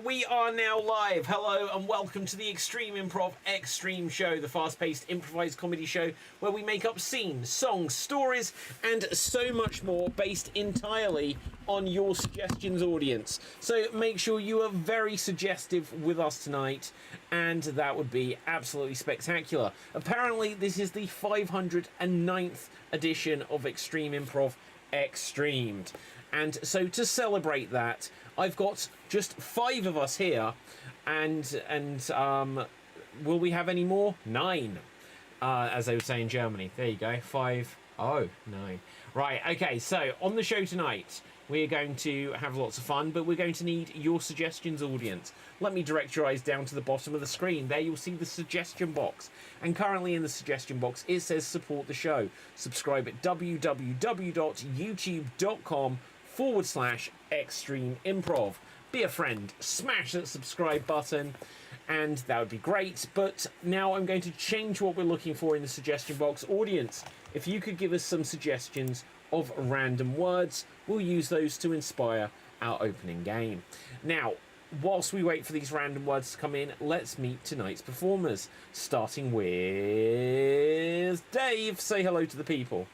We are now live. Hello and welcome to the Extreme Improv Xstreamed show, the fast-paced improvised comedy show where we make up scenes, songs, stories, and so much more based entirely on your suggestions, audience. So make sure you are very suggestive with us tonight, and that would be absolutely spectacular. Apparently, this is the 509th edition of Extreme Improv Xstreamed. And so to celebrate that, I've got just 5 of us here, and will we have any more? 9, as they would say in Germany. There you go, 5, 9. Right, okay, so on the show tonight, we're going to have lots of fun, but we're going to need your suggestions, audience. Let me direct your eyes down to the bottom of the screen. There you'll see the suggestion box. And currently in the suggestion box, it says support the show. Subscribe at www.youtube.com/Extreme Improv. Be a friend, smash that subscribe button, and that would be great. But now I'm going to change what we're looking for in the suggestion box. Audience, if you could give us some suggestions of random words, we'll use those to inspire our opening game. Now, whilst we wait for these random words to come in, let's meet tonight's performers, starting with Dave. Say hello to the people.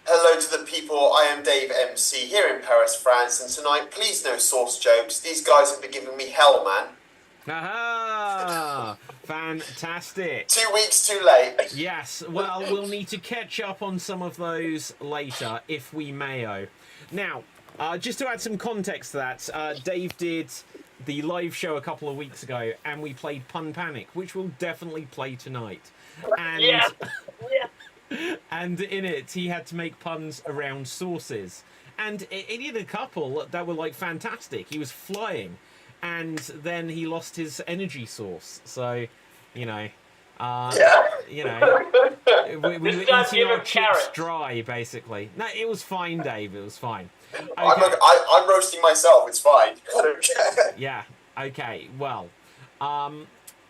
Hello to the people, I am Dave MC here in Paris, France, and tonight, please no sauce jokes. These guys have been giving me hell, man. Aha! Fantastic. 2 weeks too late. Yes, well, we'll need to catch up on some of those later, if we mayo. Now, just to add some context to that, Dave did the live show a couple of weeks ago, and we played Pun Panic, which we'll definitely play tonight. And yeah. and in it, he had to make puns around sauces. And he did a couple that were, like, fantastic. He was flying. And then he lost his energy source. So, we were eating our chips dry, basically. No, it was fine, Dave. It was fine. Okay. I'm roasting myself. It's fine. Yeah. Okay. Well,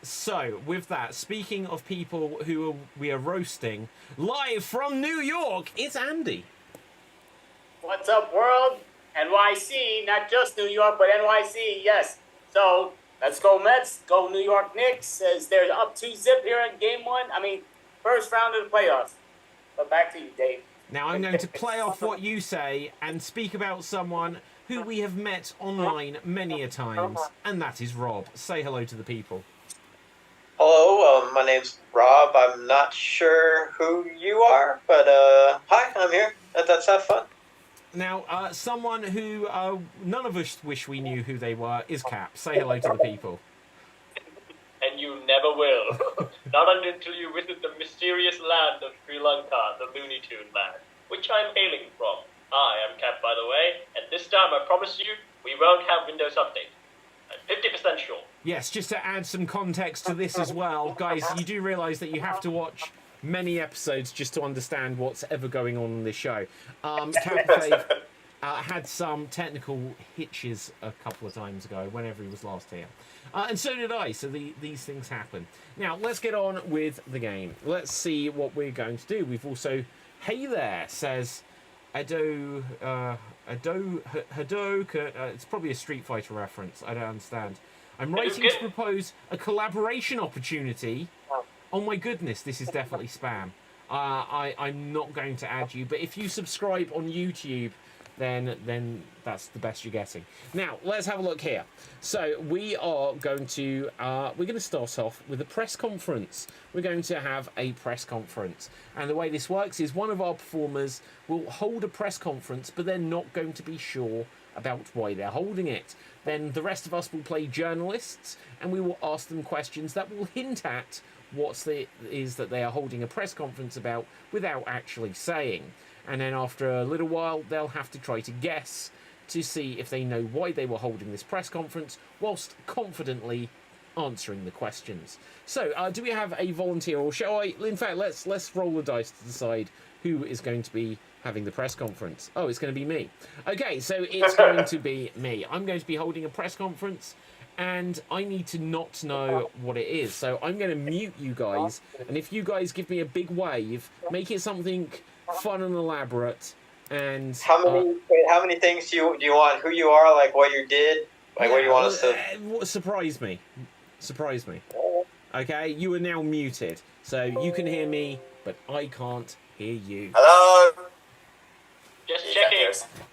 so, with that, speaking of people who we are roasting, live from New York, it's Andy. What's up, world? NYC, not just New York, but NYC, yes. So, let's go Mets, go New York Knicks, as they're up 2-0 here in Game 1. I mean, first round of the playoffs. But back to you, Dave. Now, I'm going to play off what you say and speak about someone who we have met online many a times, and that is Rob. Say hello to the people. Hello, my name's Rob. I'm not sure who you are, but hi, I'm here. Let's have fun. Now, someone who none of us wish we knew who they were is Cap. Say hello to the people. And you never will. Not until you visit the mysterious land of Sri Lanka, the Looney Tune land, which I'm hailing from. I am Cap, by the way, and this time I promise you, we won't have Windows Update. I'm 50% sure. Yes, just to add some context to this as well, guys, you do realise that you have to watch many episodes just to understand what's ever going on in this show. Cap had some technical hitches a couple of times ago, whenever he was last here. And so did I, so these things happen. Now, let's get on with the game. Let's see what we're going to do. We've also, hey there, says Hado, it's probably a Street Fighter reference, I don't understand. I'm writing to propose a collaboration opportunity. Oh my goodness, this is definitely spam. I'm not going to add you, but if you subscribe on YouTube, then that's the best you're getting. Now, let's have a look here. So we are going to start off with a press conference. We're going to have a press conference. And the way this works is one of our performers will hold a press conference, but they're not going to be sure about why they're holding it. Then the rest of us will play journalists, and we will ask them questions that will hint at what it is that they are holding a press conference about without actually saying. And then after a little while, they'll have to try to guess to see if they know why they were holding this press conference whilst confidently answering the questions. So, do we have a volunteer, or shall I? In fact, let's roll the dice to decide who is going to be having the press conference. Oh, it's going to be me. Okay, so it's going to be me. I'm going to be holding a press conference, and I need to not know what it is. So I'm going to mute you guys, and if you guys give me a big wave, make it something fun and elaborate. And how many things do you want? Who you are, like what you did, Like, what do you want us to? Surprise me. Surprise me. Okay, you are now muted, so you can hear me, but I can't hear you. Hello? Just checking.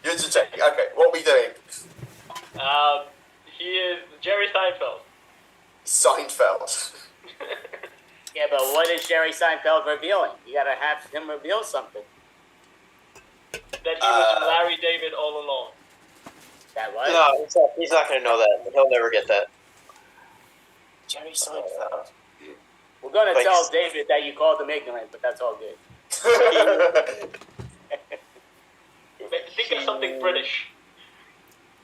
You're just checking. Okay, what are we doing? He is Jerry Seinfeld. Seinfeld. Yeah, but what is Jerry Seinfeld revealing? You gotta have him reveal something. That he was Larry David all along. That was? No, he's not going to know that. He'll never get that. Jerry Seinfeld. We're gonna Thanks. tell David that you called him ignorant, but that's all good. Think of something British.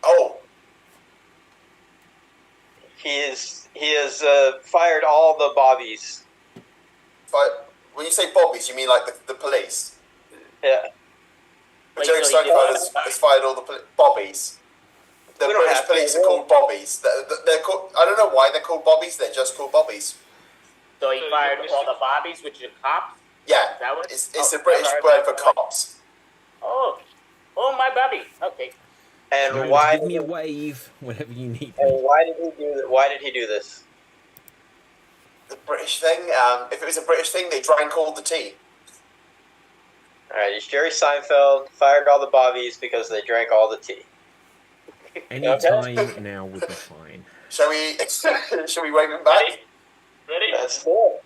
Oh, He has fired all the bobbies. but when you say bobbies, you mean like the police? Yeah. But Wait, Jerry so he Seinfeld did- has fired all the bobbies. The We don't British have to. police are called bobbies. They're called, I don't know why they're called bobbies. They're just called bobbies. So he fired all the bobbies, which are cops? Yeah, That was- it's oh, a British never word heard for that one. cops. Oh, my bobby. Okay. And Remember to why? give me a wave whenever you need me. And why did he do that? Why did he do this? The British thing. If it was a British thing, they drank all the tea. All right, it's Jerry Seinfeld fired all the bobbies because they drank all the tea. Any time now would be fine. Shall we? Shall we wave him back? Ready? Ready? That's it.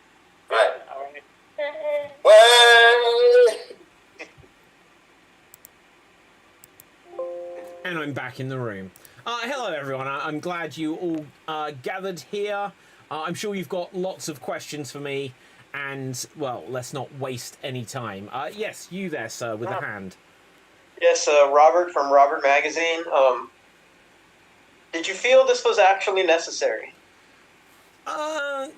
Right. All right. Way! And I'm back in the room. Hello, everyone. I'm glad you all gathered here. I'm sure you've got lots of questions for me. And, well, let's not waste any time. Yes, you there, sir, with a hand. Yes, Robert from Robert Magazine. Did you feel this was actually necessary? I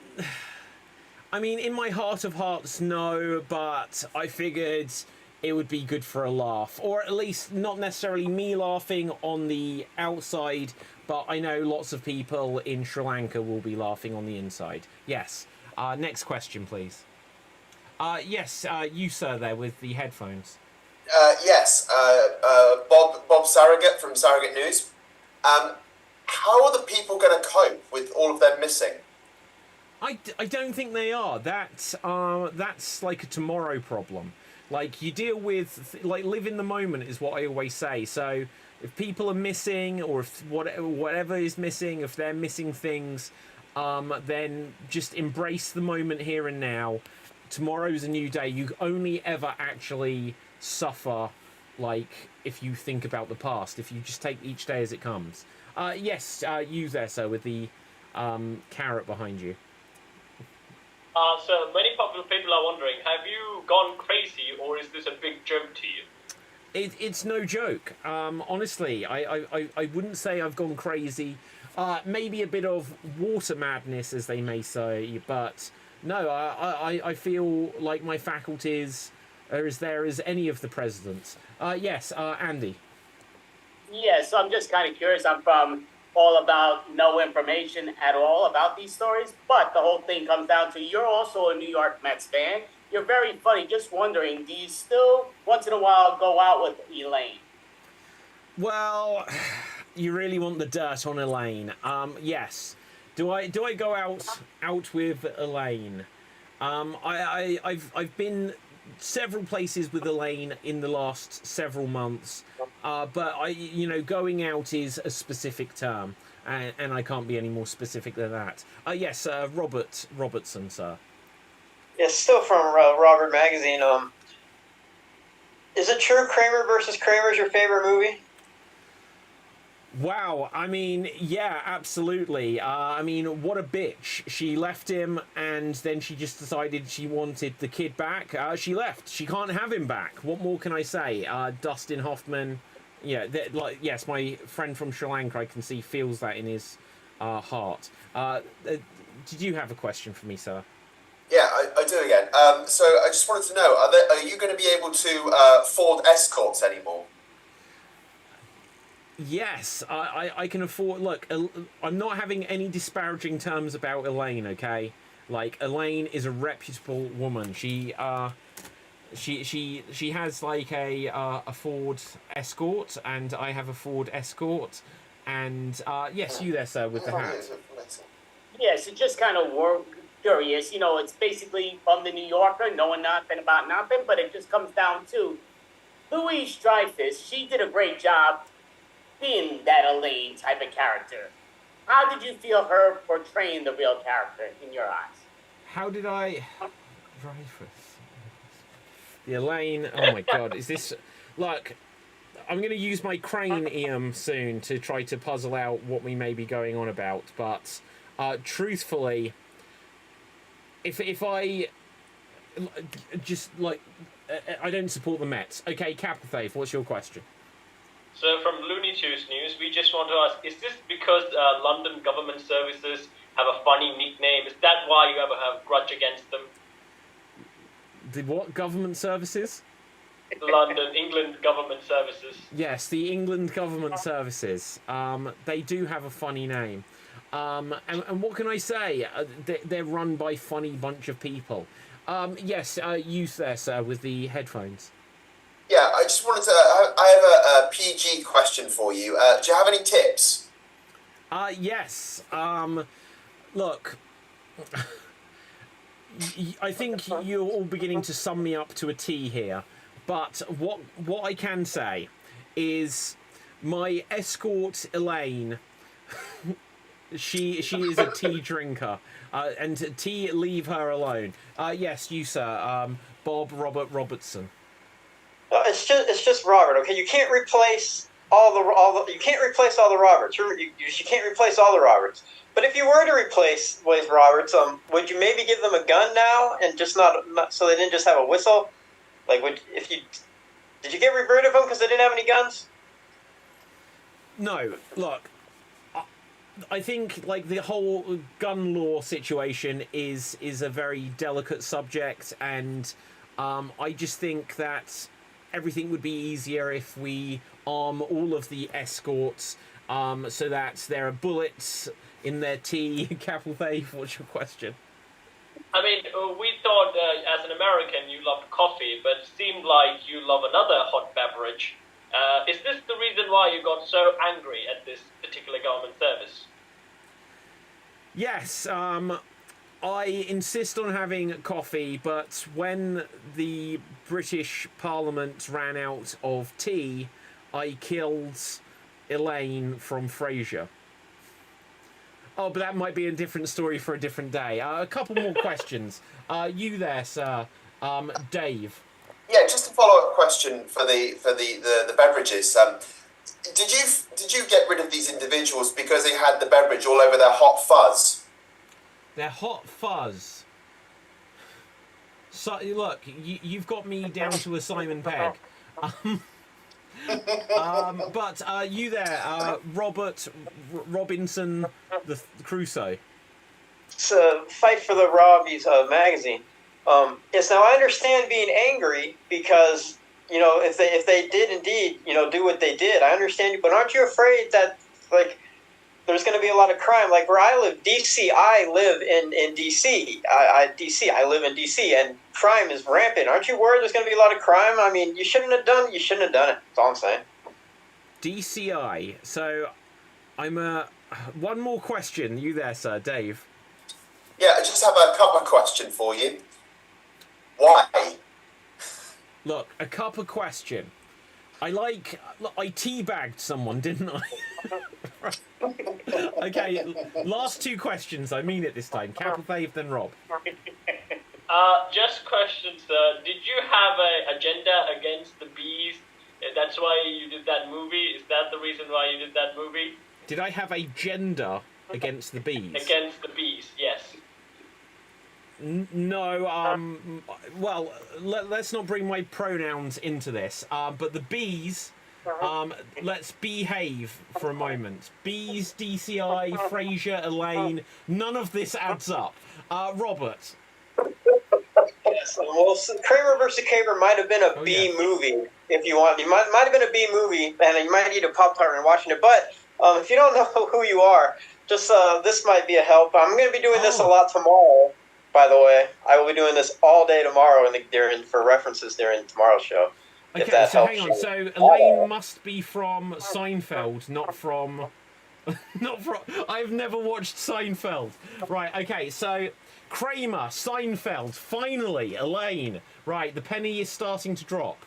mean, in my heart of hearts, no, but I figured it would be good for a laugh. Or at least not necessarily me laughing on the outside, but I know lots of people in Sri Lanka will be laughing on the inside. Yes. Next question, please. Yes, you, sir, there with the headphones. Yes. Bob Sarrogate from Sarrogate News. How are the people going to cope with all of them missing? I don't think they are. That's like a tomorrow problem. Like, you deal with, like, live in the moment is what I always say. So if people are missing, or if whatever is missing, if they're missing things, then just embrace the moment here and now. Tomorrow's a new day. You only ever actually suffer, like, if you think about the past, if you just take each day as it comes. Yes, you there, sir, with the carrot behind you. So many popular people are wondering, have you gone crazy, or is this a big joke to you? It's no joke. Honestly, I wouldn't say I've gone crazy. Maybe a bit of water madness, as they may say, but no, I feel like my faculties are as there as any of the presidents. Yes, Andy. Yeah, so I'm just kind of curious. I'm from all about no information at all about these stories, but the whole thing comes down to you're also a New York Mets fan. You're very funny. Just wondering, do you still once in a while go out with Elaine? Well, you really want the dirt on Elaine. Yes. Do I go out with Elaine? I've been several places with Elaine in the last several months, but going out is a specific term, and I can't be any more specific than that. Yes, Robertson, sir. Yes, still from Robert Magazine. Is it true Kramer versus Kramer is your favorite movie? Wow, I mean, yeah, absolutely. I mean, what a bitch. She left him, and then she just decided she wanted the kid back. She left. She can't have him back. What more can I say? Dustin Hoffman, yeah, yes, my friend from Sri Lanka, I can see, feels that in his heart. Did you have a question for me, sir? Yeah, I do again. So I just wanted to know, are you going to be able to afford escorts anymore? Yes, I can afford. Look, I'm not having any disparaging terms about Elaine. Okay, like, Elaine is a reputable woman. She has like a Ford Escort, and I have a Ford Escort, And yes, you there, sir, with the hat. Yes, it's just kind of curious. You know, it's basically from the New Yorker, knowing nothing about nothing, but it just comes down to Louise Dreyfus. She did a great job being that Elaine type of character. How did you feel her portraying the real character in your eyes? How did I... Dreyfus. The Elaine... Oh my god, is this... Like, I'm going to use my crane soon to try to puzzle out what we may be going on about, but truthfully, if I... Just, like... I don't support the Mets. Okay, Capithafe, what's your question? So from Looney Tunes News, we just want to ask, is this because London Government Services have a funny nickname? Is that why you ever have a grudge against them? The what? Government services? London, England Government Services. Yes, the England Government Services. They do have a funny name. And what can I say? They're run by funny bunch of people. Yes, you there, sir, with the headphones. Yeah, I just wanted to... I have a PG question for you. Do you have any tips? Yes. Look, I think you're all beginning to sum me up to a T here. But what I can say is my escort, Elaine, she is a tea drinker. And tea, leave her alone. Yes, you, sir. Bob Robert Robertson. It's just Robert. Okay, you can't replace all the you can't replace all the Roberts. You can't replace all the Roberts. But if you were to replace with Roberts, would you maybe give them a gun now and just not so they didn't just have a whistle? Like, did you get rid of them because they didn't have any guns? No, look. I think like the whole gun law situation is a very delicate subject, and I just think that everything would be easier if we arm all of the escorts so that there are bullets in their tea. Capithafe, what's your question? I mean, we thought as an American you loved coffee, but it seemed like you love another hot beverage. Is this the reason why you got so angry at this particular government service? Yes, I insist on having coffee, but when the British Parliament ran out of tea, I killed Elaine from Frasier. Oh, but that might be a different story for a different day. A couple more questions. You there, sir, Dave. Yeah, just a follow-up question for the beverages. Did you get rid of these individuals because they had the beverage all over their hot fuzz? Their hot fuzz. So look, you've got me down to a Simon Pegg. But you there, Robert Robinson the Crusoe. It's a fight for the Robbies magazine. Yes, now I understand being angry because if they did indeed do what they did, I understand you. But aren't you afraid that there's going to be a lot of crime? Like where I live, DC, I live in DC. I live in DC, and crime is rampant. Aren't you worried there's going to be a lot of crime? I mean, you shouldn't have done it. That's all I'm saying. DCI. So, one more question. You there, sir, Dave? Yeah, I just have a couple of questions for you. Why? Look, a cup of question. I teabagged someone, didn't I? Okay, last two questions. I mean it this time. Capithafe, then Rob. Just questions. Did you have an agenda against the bees? That's why you did that movie? Is that the reason why you did that movie? Did I have a gender against the bees? Against the bees, yes. No, well, let's not bring my pronouns into this, but the bees, let's behave for a moment. Bees, DCI, Frasier, Elaine, none of this adds up. Robert. Yes, well, Kramer versus Kramer might have been a B movie, if you want. It might have been a B movie, and you might need a Pop-Tart when watching it, but if you don't know who you are, just this might be a help. I'm going to be doing this a lot tomorrow. By the way, I will be doing this all day tomorrow for references during tomorrow's show. Okay, so hang on. So Elaine must be from Seinfeld, not from Not from. I've never watched Seinfeld. Right. Okay. So Kramer, Seinfeld. Finally, Elaine. Right. The penny is starting to drop.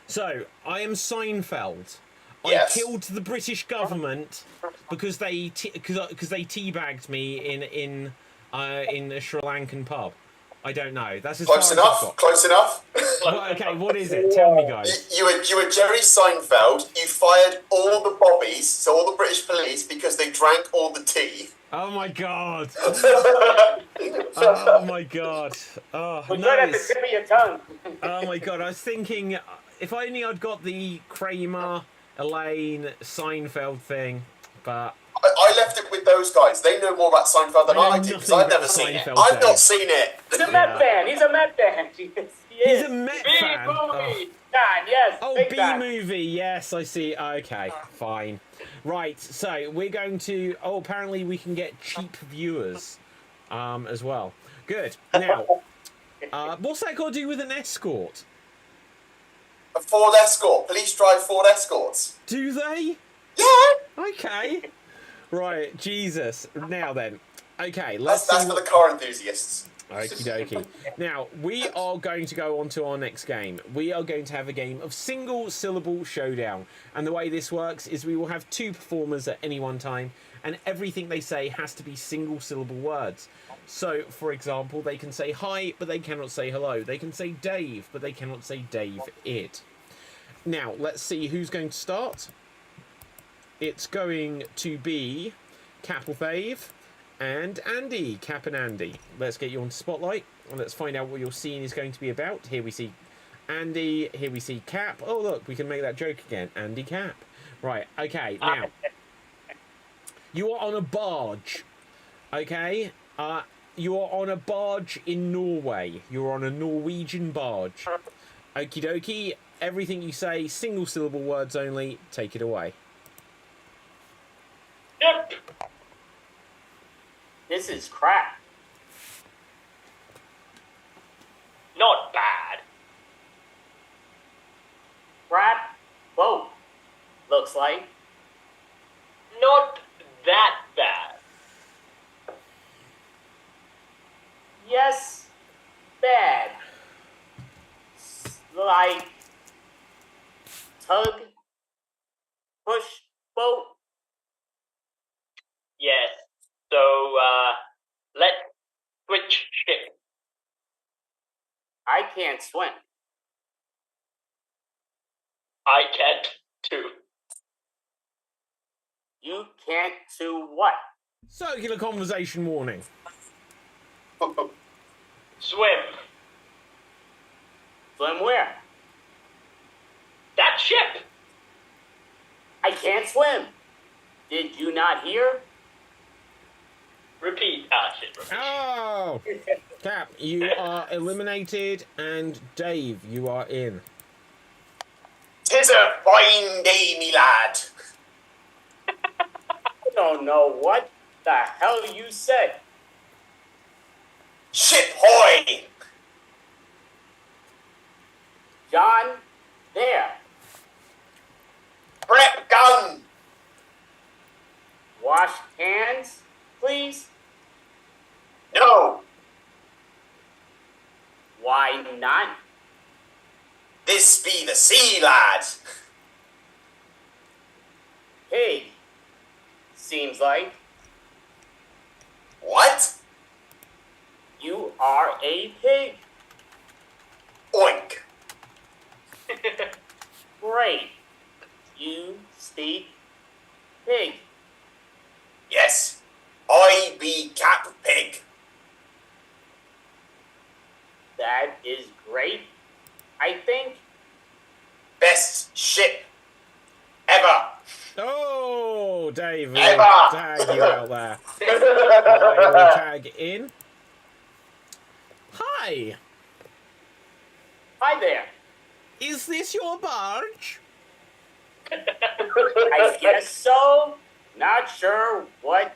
So I am Seinfeld. Yes. I killed the British government because they teabagged me in a Sri Lankan pub. I don't know. That's as Close far enough. as I've got. Close enough. Well, okay, what is it? Tell me, guys. You were Jerry Seinfeld. You fired all the bobbies, so all the British police, because they drank all the tea. Oh my god. Oh my god. Oh, We're no, good at the it's- tip of your tongue. oh my god. I was thinking, if only I'd got the Kramer, Elaine, Seinfeld thing, but I left it with those guys. They know more about Seinfeld than I know I do, because nothing I've never about seen it. Seinfeld, I've Dave. not seen it. He's a Met fan. He's a Met fan. He he's is. a Met Big fan. movie. Oh. Time, yes. Oh, big B time. movie. Yes, I see. Okay, fine. Right. So we're going to. Oh, apparently we can get cheap viewers, as well. Good. Now, what's that got to do with an escort? A Ford Escort. Police drive Ford Escorts. Do they? Yeah. Okay. Right. Jesus. Now then. Okay. That's, Let's that's see for what- the car enthusiasts. Okie dokie. Now, we are going to go on to our next game. We are going to have a game of single syllable showdown. And the way this works is we will have 2 performers at any one time, and everything they say has to be single syllable words. So, for example, they can say hi, but they cannot say hello. They can say Dave, but they cannot say Dave it. Now, let's see who's going to start. It's going to be Capelfave and Andy. Cap and Andy. Let's get you onto Spotlight and let's find out what your scene is going to be about. Here we see Andy. Here we see Cap. Oh, look, we can make that joke again. Andy Cap. Right, okay, now. You are on a barge. Okay? You are on a barge in Norway. You're on a Norwegian barge. Okie dokie. Everything you say, single syllable words only. Take it away. Yep. This is crap. Not bad. Crap boat. Looks like. Not that bad. Yes. Bad. Like. Tug. Push boat. Yes. So, let's switch ship. I can't swim. I can't too. You can't do what? Circular conversation warning. Swim. Swim where? That ship. I can't swim. Did you not hear? Repeat. Shit. Repeat. Oh! Cap, you are eliminated, and Dave, you are in. 'Tis a fine day, me lad. I don't know what the hell you said. Ship hoy! John, there. Prep gun! Wash hands, please. No! Why not? This be the sea, lad. Pig. Seems like What? you are a pig. Oink. Great. You speak pig. Yes, I be Cap Pig. That is great. I think Best ship ever. Oh, Dave, we'll Eva! tag you out there. I will tag in. Hi, hi there. is this your barge? I guess so. Not sure what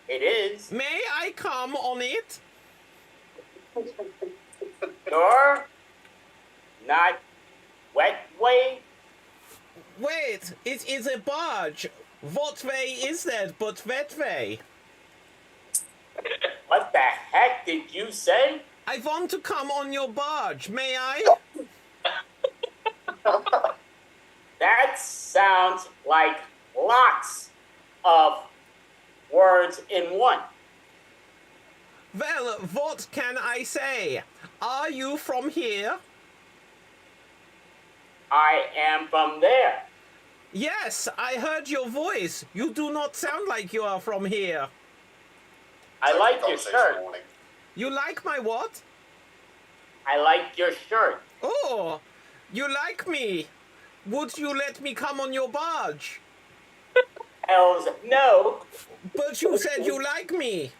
it is. May I come on it? Sure. Not wet way. Wait, it is a barge. What way is that but that way? What the heck did you say? I want to come on your barge, may I? That sounds like lots of words in one. Well, what can I say? Are you from here? I am from there. Yes, I heard your voice. You do not sound like you are from here. I like your shirt. You like my what? I like your shirt. Oh, you like me. Would you let me come on your barge? Hells no. But you said you like me.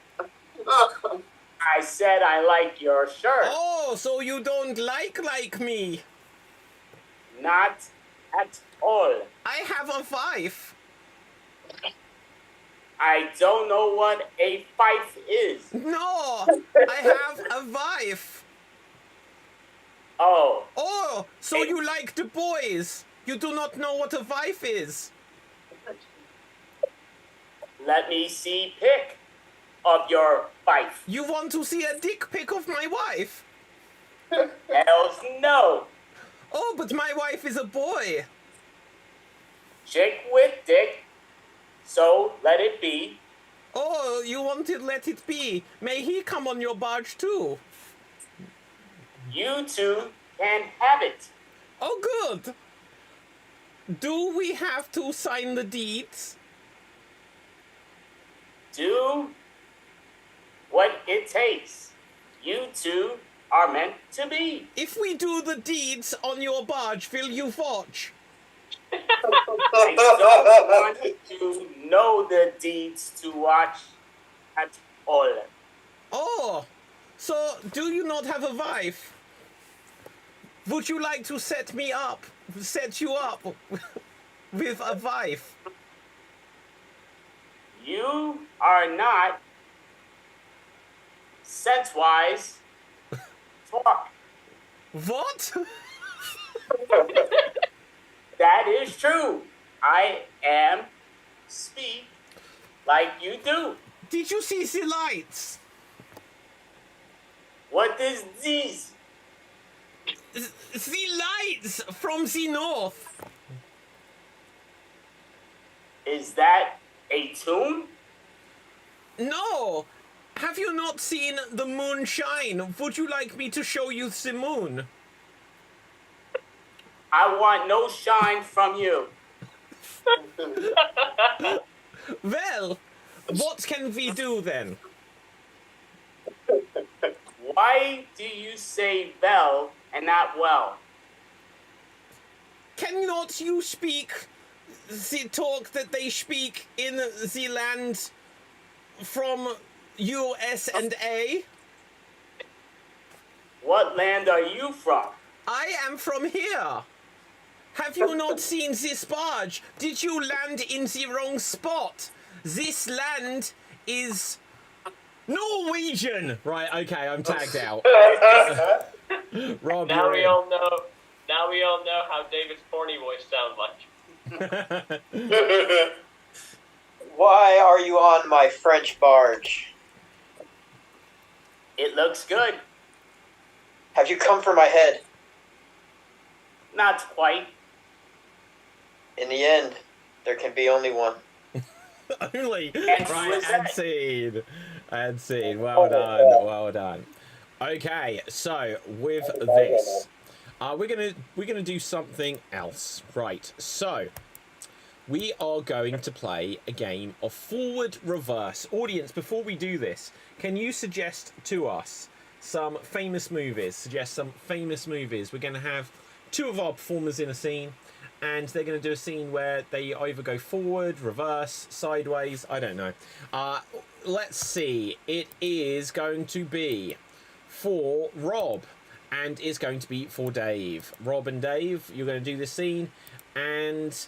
I said I like your shirt. Oh, so you don't like me. Not at all. I have a wife. I don't know what a fife is. No, I have a wife. Oh, Oh, so you like the boys. You do not know what a wife is. let me see pic of your fife. You want to see a dick pic of my wife? Hells no. Oh, but my wife is a boy. Chick with dick. So let it be. Oh, you want it, let it be. May he come on your barge too? You two can have it. Oh, good. Do we have to sign the deeds? Do what it takes. You two are meant to be. If we do the deeds on your barge, will you watch? I don't want to know the deeds to watch at all. Oh, so do you not have a wife? Would you like to set you up with a wife? You are not sense-wise talk. What? That is true. I am speak like you do. Did you see the lights? What is this? The lights from the north. Is that a tune? No. Have you not seen the moon shine? Would you like me to show you the moon? I want no shine from you. Well, what can we do then? Why do you say well and not well? Cannot you speak the talk that they speak in the land from US and A? What land are you from? I am from here. Have you not seen this barge? Did you land in the wrong spot? This land is Norwegian. Right, okay, I'm tagged out. Rob, Now we you're all know. Now we all know how David's porny voice sounds like. Why are you on my French barge? It looks good. Have you come for my head? Not quite. In the end, there can be only one. Only. And Right, was and that? scene. And scene. Well done. Well done. Okay, so with this, we're gonna do something else. Right. So we are going to play a game of forward reverse. Audience, before we do this, can you suggest to us some famous movies? Suggest some famous movies. We're going to have two of our performers in a scene, and they're going to do a scene where they either go forward, reverse, sideways. I don't know. Let's see. It is going to be for Rob, and it's going to be for Dave. Rob and Dave, you're going to do this scene, and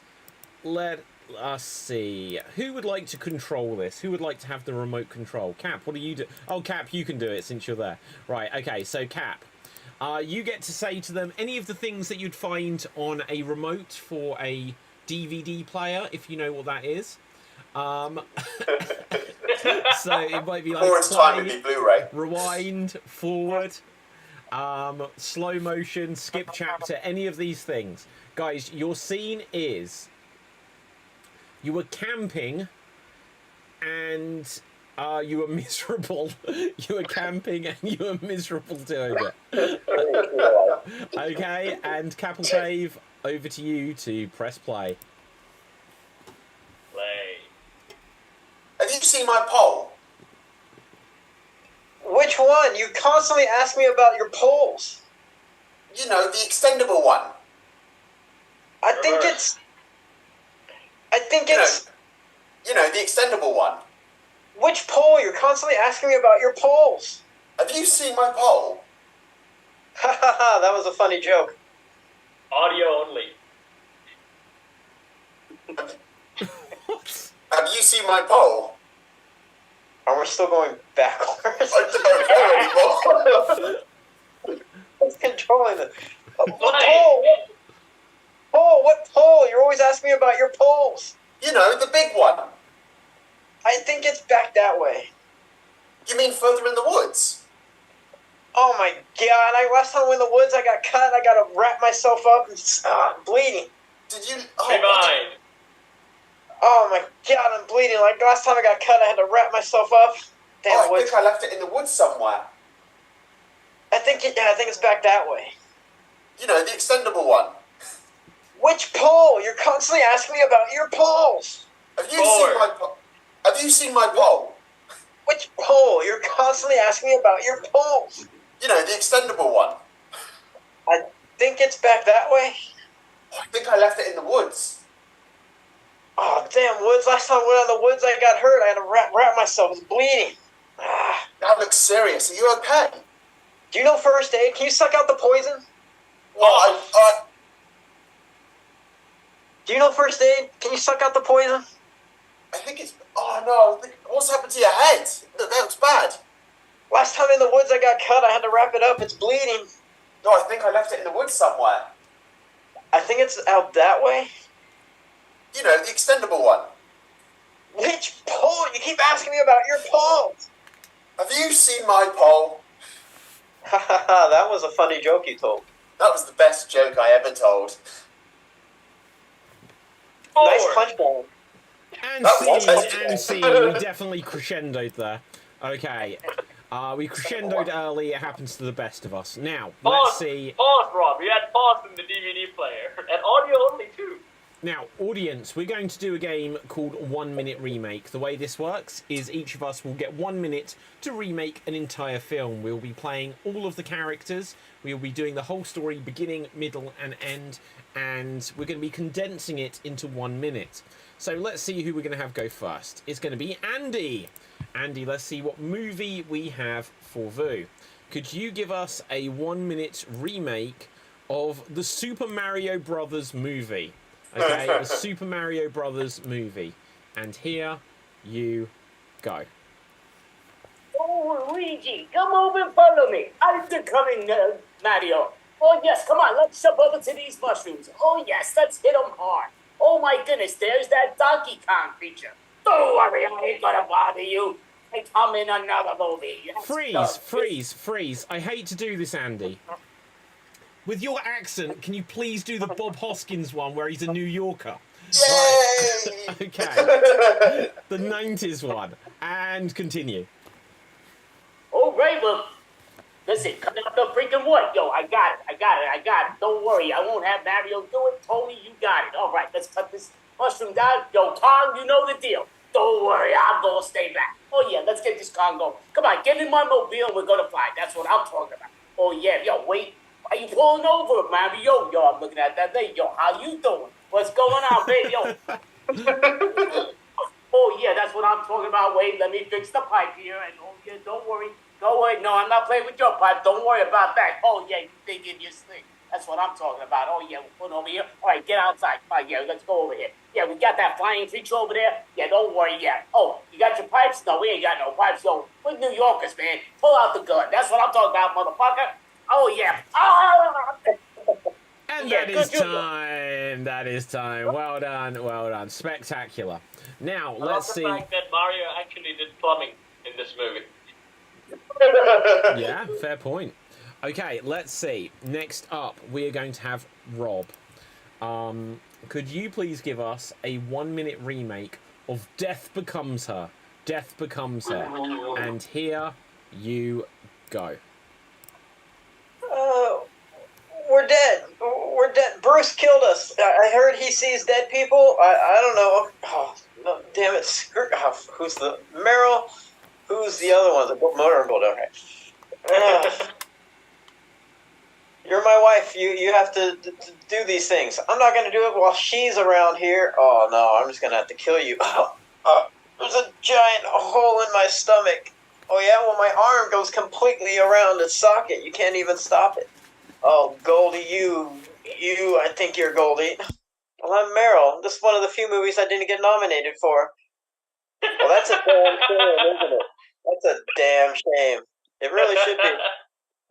let us see. Who would like to control this? Who would like to have the remote control? Cap, what do you do? Oh, Cap, you can do it since you're there. Right, okay, so Cap, you get to say to them any of the things that you'd find on a remote for a DVD player, if you know what that is. So it might be like Or it's time to be Blu-ray. rewind, forward, slow motion, skip chapter, any of these things. Guys, your scene is you were camping and you were miserable. You were camping and you were miserable doing it. Okay, and Capel Dave, over to you to press play. Play. Have you seen my poll? Which one? You constantly ask me about your polls. You know, the extendable one. I think it's. You know, the extendable one. Which poll? You're constantly asking me about your polls. Have you seen my poll? Ha ha ha! That was a funny joke. Audio only. What? Have you seen my poll? And we're still going backwards. I don't know anymore. What's controlling it? What Why? poll? What poll? You're always asking me about your polls. You know, the big one. I think it's back that way. You mean further in the woods? Oh my god! Last time in the woods, I got cut. I gotta wrap myself up and I'm bleeding. Did you? Rewind. Oh my god, I'm bleeding. Like last time I got cut, I had to wrap myself up. Damn I woods. think I left it in the woods somewhere. I think it's back that way. You know, the extendable one. Which poll? You're constantly asking me about your polls. Have you seen my poll? Have you seen my poll? Which poll? You're constantly asking me about your polls. You know, the extendable one. I think it's back that way. I think I left it in the woods. Oh, damn, woods. Last time I went out in the woods, I got hurt. I had to wrap myself. I was bleeding. That looks serious. Are you okay? Do you know first aid? Can you suck out the poison? Well, Do you know first aid? Can you suck out the poison? I think it's... Oh, no. What's happened to your head? That looks bad. Last time in the woods I got cut, I had to wrap it up. It's bleeding. No, I think I left it in the woods somewhere. I think it's out that way. You know, the extendable one. Which pole? You keep asking me about your pole. Have you seen my poll? Ha ha ha, that was a funny joke you told. That was the best joke I ever told. Nice punchline. And scene, we definitely crescendoed there. Okay. We crescendoed early, it happens to the best of us. Now, let's see. Pause, Rob. You had pause in the DVD player. And audio only, too. Now, audience, we're going to do a game called 1 Minute Remake. The way this works is each of us will get 1 minute to remake an entire film. We'll be playing all of the characters. We'll be doing the whole story, beginning, middle, and end. And we're going to be condensing it into 1 minute. So let's see who we're going to have go first. It's going to be Andy. Andy, let's see what movie we have for Vu. Could you give us a 1 minute remake of the Super Mario Brothers movie? Okay, the Super Mario Brothers movie. And here you go. Oh, Luigi, come over and follow me. I'm coming, Mario. Oh, yes, come on, let's jump over to these mushrooms. Oh, yes, let's hit them hard. Oh, my goodness, there's that Donkey Kong creature. Don't worry, I ain't gonna bother you. I come in another movie. Freeze. I hate to do this, Andy. With your accent, can you please do the Bob Hoskins one where he's a New Yorker? Yay! Right. Okay. The 90s one. And continue. Oh, right, well, listen, cut out the freaking wood. Yo, I got it. Don't worry, I won't have Mario do it. Tony, you got it. All right, let's cut this mushroom down. Yo, Kong, you know the deal. Don't worry, I'm gonna stay back. Oh, yeah, let's get this Kong going. Come on, get in my mobile and we're gonna fly. That's what I'm talking about. Oh, yeah, yo, wait. Are you pulling over, Mario? Yo, I'm looking at that thing. Yo, how you doing? What's going on, baby? Yo. Oh, yeah, that's what I'm talking about. Wait, let me fix the pipe here. And, oh, yeah, don't worry. Don't worry. No, I'm not playing with your pipe. Don't worry about that. Oh, yeah, you think in your sleep. That's what I'm talking about. Oh, yeah, we'll put it over here. All right, get outside. Come on, yeah, let's go over here. Yeah, we got that flying creature over there. Yeah, don't worry, yeah. Oh, you got your pipes? No, we ain't got no pipes. Yo, we're New Yorkers, man. Pull out the gun. That's what I'm talking about, motherfucker. Oh, yeah. And Yeah, that is good job. time. That is time. Well done. Well done. Spectacular. Now, I love let's the see. fact that Mario actually did plumbing in this movie. Yeah, fair point. Okay, let's see. Next up, we are going to have Rob. Could you please give us a 1 minute remake of Death Becomes Her? Death Becomes Her. And here you go. We're dead. We're dead. Bruce killed us. I heard he sees dead people. I don't know. Oh, no, damn it. Who's the Meryl? Who's the other one? The motorboat. Okay. You're my wife. You have to do these things. I'm not going to do it while she's around here. Oh, no. I'm just going to have to kill you. There's a giant hole in my stomach. Oh, yeah? Well, my arm goes completely around its socket. You can't even stop it. Oh, Goldie, I think you're Goldie. Well, I'm Meryl. This is one of the few movies I didn't get nominated for. Well, that's a damn shame, isn't it? That's a damn shame. It really should be.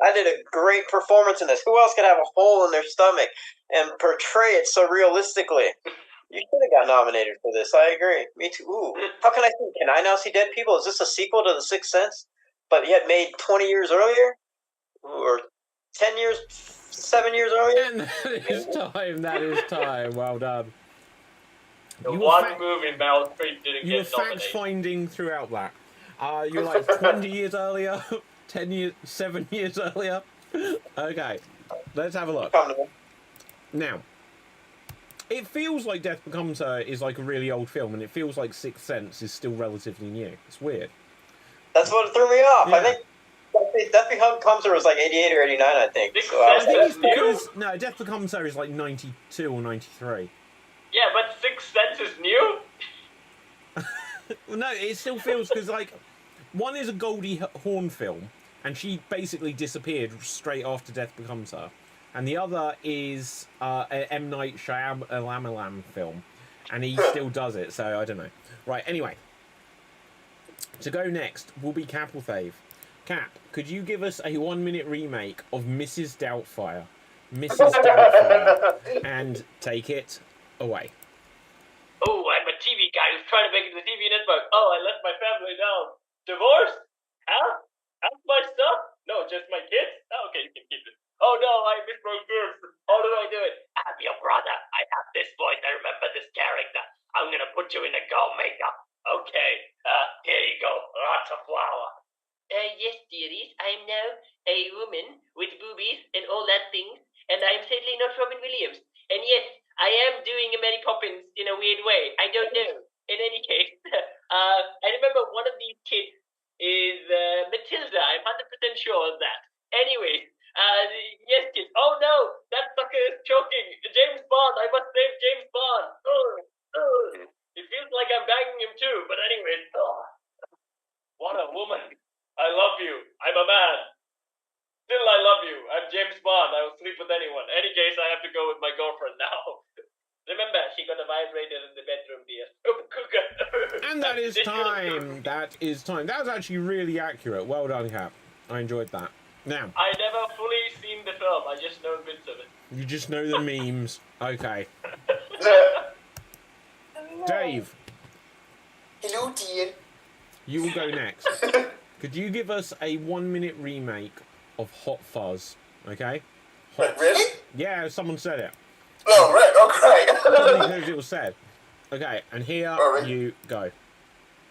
I did a great performance in this. Who else could have a hole in their stomach and portray it so realistically? You should have got nominated for this. I agree. Me too. Ooh. How can I see? Can I now see dead people? Is this a sequel to The Sixth Sense, but yet made 20 years earlier? Or 10 years, 7 years earlier? And that is time. That is time. Well done. The You one were movie Meryl Streep didn't You were get nominated. fact-finding throughout that. You're like 20 years earlier, 10 years, 7 years earlier. Okay, let's have a look. Now, it feels like Death Becomes Her is like a really old film, and it feels like Sixth Sense is still relatively new. It's weird. That's what threw me off. Yeah. I think Death Becomes Her was like 88 or 89, I think. Sixth So I was Sense I think is it's new? because no, Death Becomes Her is like 92 or 93. Yeah, but Sixth Sense is new? Well, no, it still feels because like one is a Goldie Hawn film, and she basically disappeared straight after Death Becomes Her, and the other is an M. Night Shyamalan film, and he still does it. So I don't know. Right. Anyway, to go next will be Capelthave. Cap, could you give us a 1 minute remake of Mrs. Doubtfire? Mrs. Doubtfire, and take it away. Oh, I'm a TV guy who's trying to make it to the TV network. Oh, I let my family down. Divorced? Huh? That's my stuff? No, just my kids? Oh, okay, you can keep it. Oh no, I miss my kids. How do I do it? I'm your brother. I have this voice. I remember this character. I'm gonna put you in a gold makeup. Okay, here you go. Lots of flour. Yes, dearies. I'm now a woman with boobies and all that things, and I'm certainly not Robin Williams. And yes, I am doing a Mary Poppins in a weird way. I don't know. In any case, I remember one of these kids is Matilda. I'm 100% sure of that. Anyways, yes, kids. Oh no, that sucker is choking. James Bond. I must save James Bond. It feels like I'm banging him too. But anyways, what a woman. I love you. I'm a man. Still, I love you. I'm James Bond. I will sleep with anyone. Any case, I have to go with my girlfriend now. Remember, she got a vibrator in the bedroom, dear. And that is time. That is time. That was actually really accurate. Well done, Cap. I enjoyed that. Now, I never fully seen the film. I just know bits of it. you just know the memes. Okay. Dave, Hello, dear. you will go next. Could you give us a 1 minute remake of Hot Fuzz? Okay? Really? Yeah, someone said it. Oh, right. Oh, great. Somebody knows it was said. Okay, and here you go.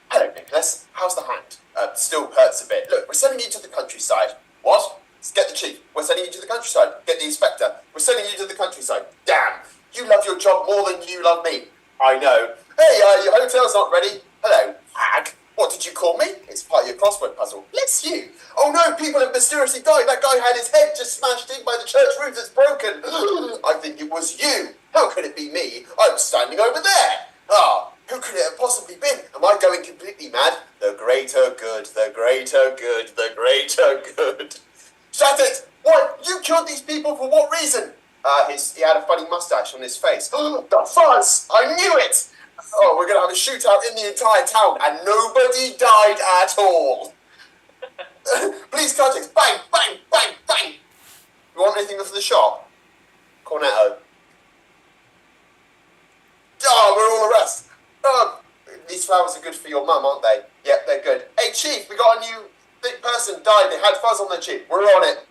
Hello, Nicholas. How's the hand? Still hurts a bit. Look, we're sending you to the countryside. What? Get the chief. We're sending you to the countryside. Get the inspector. We're sending you to the countryside. Damn. You love your job more than you love me. I know. Hey, your hotel's not ready. Hello, hag. What did you call me? It's part of your crossword puzzle. Bless you. Oh no, people have mysteriously died. That guy had his head just smashed in by the church roof that's broken. I think it was you. How could it be me? I was standing over there. Who could it have possibly been? Am I going completely mad? The greater good, the greater good, the greater good. Shut it! What? You killed these people for what reason? He had a funny mustache on his face. The fuzz! I knew it! Oh, we're going to have a shootout in the entire town, and nobody died at all. Police context, bang, bang, bang, bang. You want anything for the shop? Cornetto. Oh, we're all the rest. Oh, these flowers are good for your mum, aren't they? Yep, they're good. Hey, Chief, we got a new thick person died. They had fuzz on their cheek. We're on it.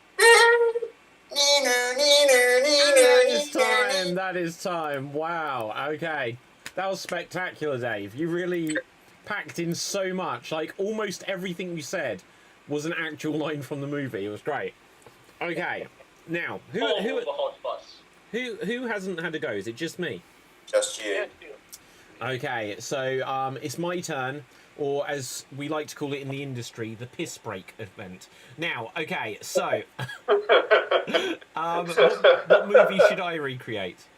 That is time. Wow. Okay. That was spectacular, Dave. You really packed in so much. Like, almost everything you said was an actual line from the movie. It was great. Okay. Now, who hasn't had a go? Is it just me? Just you. Okay, so it's my turn, or as we like to call it in the industry, the piss break event. Now, okay, so what movie should I recreate?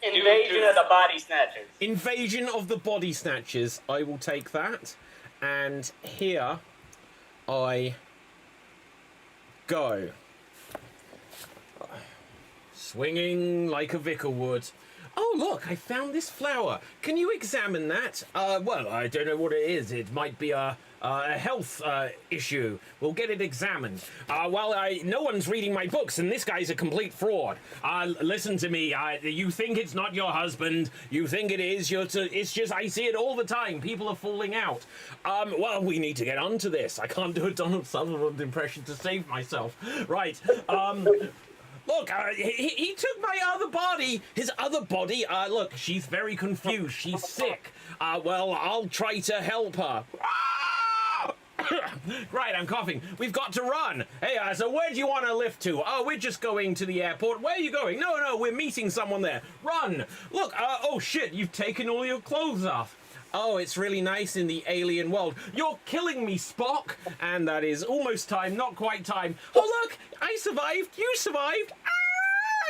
Invasion of the Body Snatchers. Invasion of the Body Snatchers. I will take that, and here I go. Swinging like a vicar would. Oh, look, I found this flower. Can you examine that? Well, I don't know what it is. It might be a health issue. We'll get it examined. No one's reading my books, and this guy's a complete fraud. Listen to me. You think it's not your husband. You think it is. It's just, I see it all the time. People are falling out. Well, we need to get onto this. I can't do a Donald Sutherland impression to save myself. Right. Look, he took my other body. His other body. Look, she's very confused. She's sick. Well, I'll try to help her. Right, I'm coughing. We've got to run. Hey, so where do you want to lift to? Oh, we're just going to the airport. Where are you going? No, we're meeting someone there. Run. Look, oh shit, you've taken all your clothes off. Oh, it's really nice in the alien world. You're killing me, Spock. And that is almost time, not quite time. Oh, look, I survived. You survived.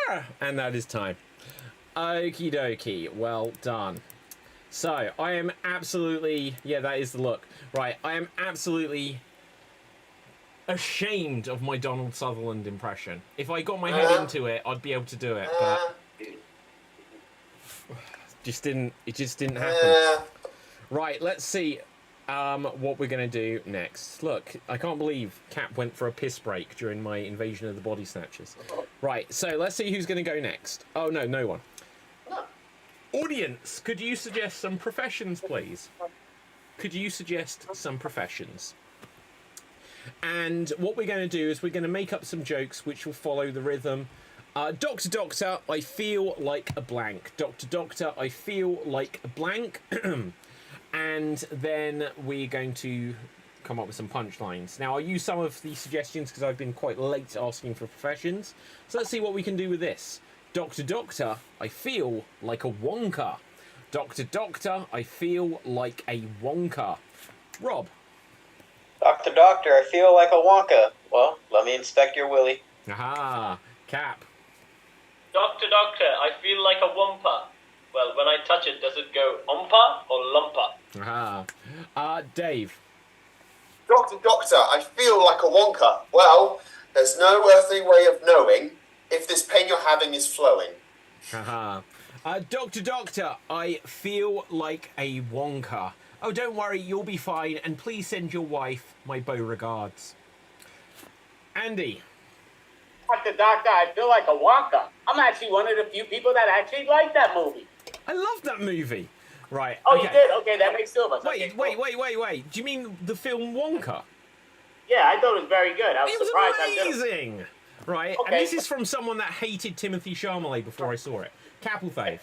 Ah! And that is time. Okie dokie. Well done. So, I am absolutely... Yeah, that is the look. Right, I am absolutely ashamed of my Donald Sutherland impression. If I got my head into it, I'd be able to do it, but... It just didn't happen. Right, let's see what we're going to do next. Look, I can't believe Cap went for a piss break during my invasion of the Body Snatchers. Right, so let's see who's going to go next. Oh, no one. Audience, could you suggest some professions, please? Could you suggest some professions? And what we're going to do is we're going to make up some jokes which will follow the rhythm. Doctor, I feel like a blank. Doctor, I feel like a blank. And then we're going to come up with some punchlines. Now, I'll use some of the suggestions because I've been quite late asking for professions. So let's see what we can do with this. Doctor, I feel like a wonka. Doctor, I feel like a wonka. Rob. Doctor, I feel like a wonka. Well, let me inspect your willy. Aha. Cap. Doctor, I feel like a wumpa. Well, when I touch it, does it go umpa or lumpa? Aha. Dave. Doctor, I feel like a wonka. Well, there's no earthly way of knowing if this pain you're having is flowing. Haha. Doctor, I feel like a wonka. Oh, don't worry, you'll be fine, and please send your wife my beau regards. Andy. Doctor, I feel like a wonka. I'm actually one of the few people that actually like that movie. I love that movie. Right. Oh, okay. you did? Okay, that makes two of us. Wait. Do you mean the film Wonka? Yeah, I thought it was very good. I was it was surprised. amazing. Right, okay. And this is from someone that hated Timothy Chalamet before I saw it. Capelthave.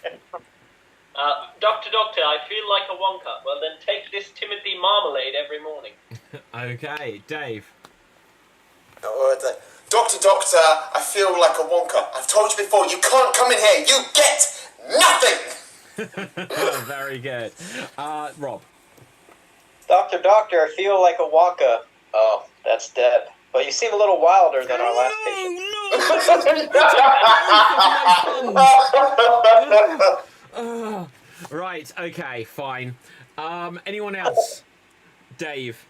Doctor, I feel like a wonka. Well, then take this Timothy marmalade every morning. Okay, Dave. Doctor, I feel like a wonka. I've told you before, you can't come in here. You get nothing. Very good. Rob. Doctor, I feel like a wonka. Oh, that's Deb. But you seem a little wilder than our last patient. Right, okay, fine. Anyone else? Dave.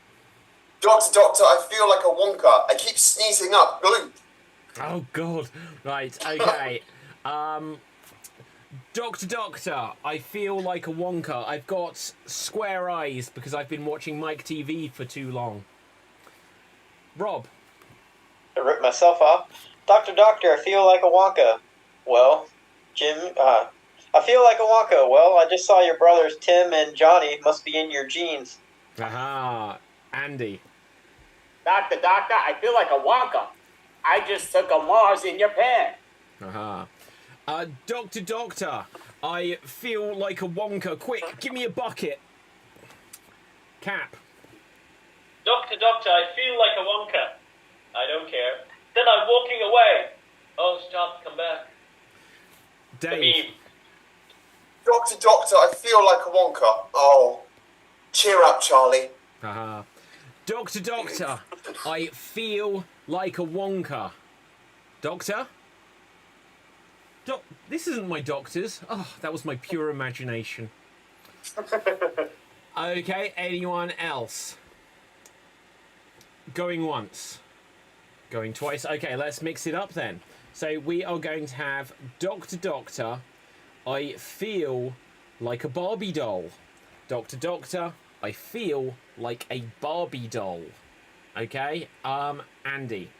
Doctor, I feel like a wonka. I keep sneezing up. Gloop. Oh, God. Right, okay. Doctor, I feel like a wonka. I've got square eyes because I've been watching Mike TV for too long. Rob. I ripped myself off. Doctor, I feel like a wonka. Well, Jim, I feel like a Wonka. Well, I just saw your brothers Tim and Johnny. Must be in your genes. Aha. Andy. Doctor, I feel like a Wonka. I just took a Mars in your pan. Aha. Doctor, I feel like a Wonka. Quick, give me a bucket. Cap. Doctor, I feel like a Wonka. I don't care. Then I'm walking away. Oh, stop, come back. The Dave. meme. Doctor, I feel like a Wonka. Oh, cheer up, Charlie. Haha. Doctor, I feel like a Wonka. Doctor? This isn't my doctor's. Oh, that was my pure imagination. Okay, anyone else? Going once. Going twice. Okay, let's mix it up then. So we are going to have Doctor, I feel like a Barbie doll. Doctor, I feel like a Barbie doll. Okay, Andy.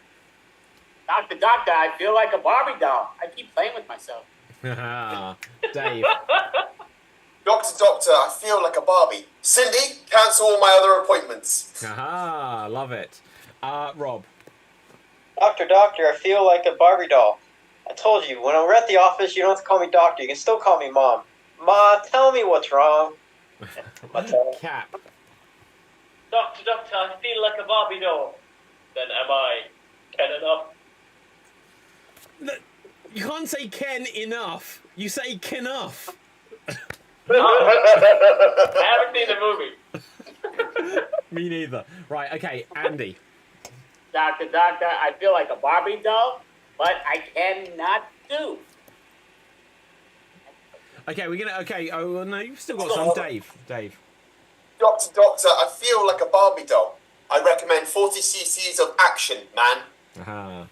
Doctor, I feel like a Barbie doll. I keep playing with myself. Dave. Doctor, I feel like a Barbie. Cindy, cancel all my other appointments. Haha, love it. Rob. Doctor, I feel like a Barbie doll. I told you, when we're at the office, you don't have to call me doctor. You can still call me Mom. Ma, tell me what's wrong. Cap. Doctor, I feel like a Barbie doll. Then am I Ken enough? You can't say Ken enough. You say Kenuff. I haven't seen the movie. Me neither. Right, okay, Andy. Doctor, I feel like a Barbie doll, but I cannot do. Okay, we're gonna. Okay, oh no, you've still got some. Dave. Doctor, I feel like a Barbie doll. I recommend 40 cc's of action, man. Aha.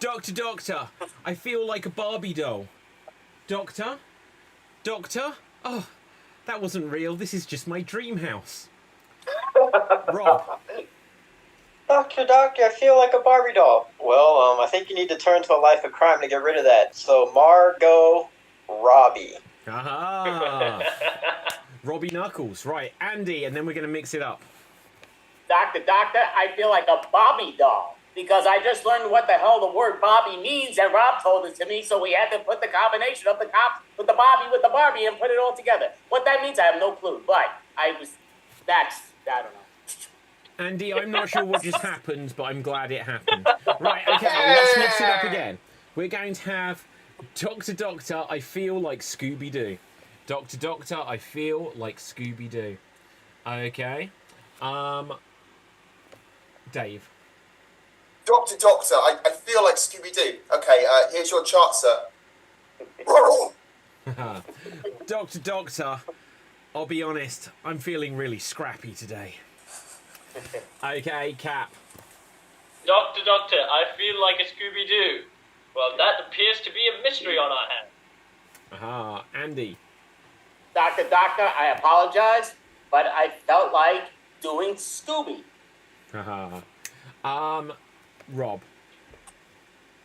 Doctor, I feel like a Barbie doll. Doctor? Oh, that wasn't real. This is just my dream house. Rob. Doctor, I feel like a Barbie doll. Well, I think you need to turn to a life of crime to get rid of that. So, Margot Robbie. Aha. Robbie Knuckles. Right, Andy, and then we're going to mix it up. Doctor, I feel like a Barbie doll. Because I just learned what the hell the word Bobby means, and Rob told it to me, so we had to put the combination of the cops with the Bobby with the Barbie and put it all together. What that means, I have no clue, but I don't know. Andy, I'm not sure what just happened, but I'm glad it happened. Right, okay, let's mix it up again. We're going to have Doctor, I feel like Scooby-Doo. Doctor, I feel like Scooby-Doo. Okay. Dave. Doctor, I feel like Scooby-Doo. Okay, here's your chart, sir. Doctor, I'll be honest, I'm feeling really scrappy today. Okay, Cap. Doctor, I feel like a Scooby-Doo. Well, that appears to be a mystery on our hands. Aha, Andy. Doctor, I apologize, but I felt like doing Scooby. Haha. Rob.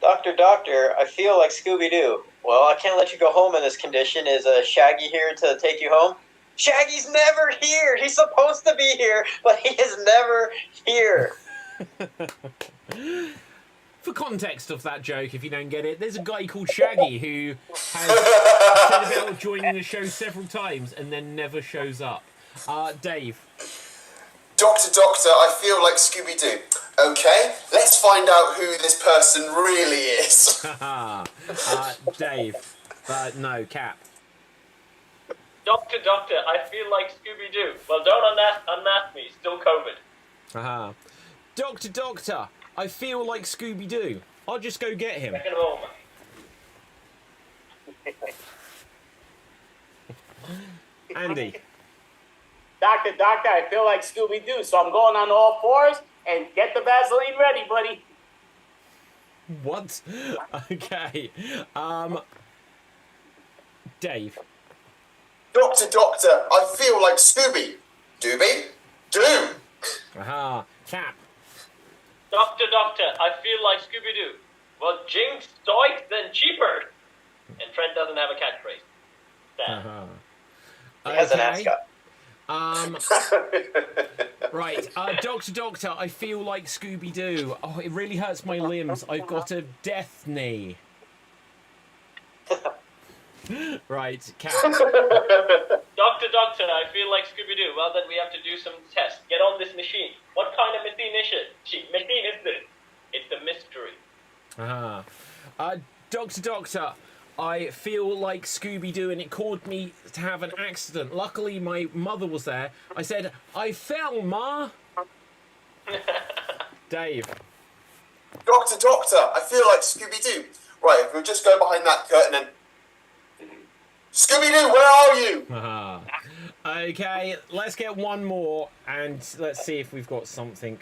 Doctor, I feel like Scooby-Doo. Well, I can't let you go home in this condition. Is Shaggy here to take you home? Shaggy's never here! He's supposed to be here, but he is never here. For context of that joke, if you don't get it, there's a guy called Shaggy who has said about joining the show several times and then never shows up. Dave. Doctor, I feel like Scooby-Doo. Okay, let's find out who this person really is. Dave. No, Cap. Doctor, I feel like Scooby-Doo. Well, don't unmask me. Still COVID. Doctor, I feel like Scooby-Doo. I'll just go get him. Second home. Andy. Doctor, I feel like Scooby-Doo, so I'm going on all fours and get the Vaseline ready, buddy. What? Okay. Dave. Doctor, I feel like Scooby. Dooby? Doo! Aha. Cap. Doctor, I feel like Scooby-Doo. Well, Jinx, Doink, then Cheaper. And Trent doesn't have a catchphrase. Sad. He has an ascot. Right, Doctor, I feel like Scooby-Doo. Oh, it really hurts my limbs. I've got a death knee. Right, Cat. Doctor, I feel like Scooby-Doo. Well, then we have to do some tests. Get on this machine. What kind of machine is it? Machine is this? It's the mystery. Doctor, I feel like Scooby-Doo and it caused me to have an accident. Luckily, my mother was there. I said, I fell, Ma. Dave. Doctor, I feel like Scooby-Doo. Right, if we'll just go behind that curtain and... Scooby-Doo, where are you? Okay, let's get one more and let's see if we've got something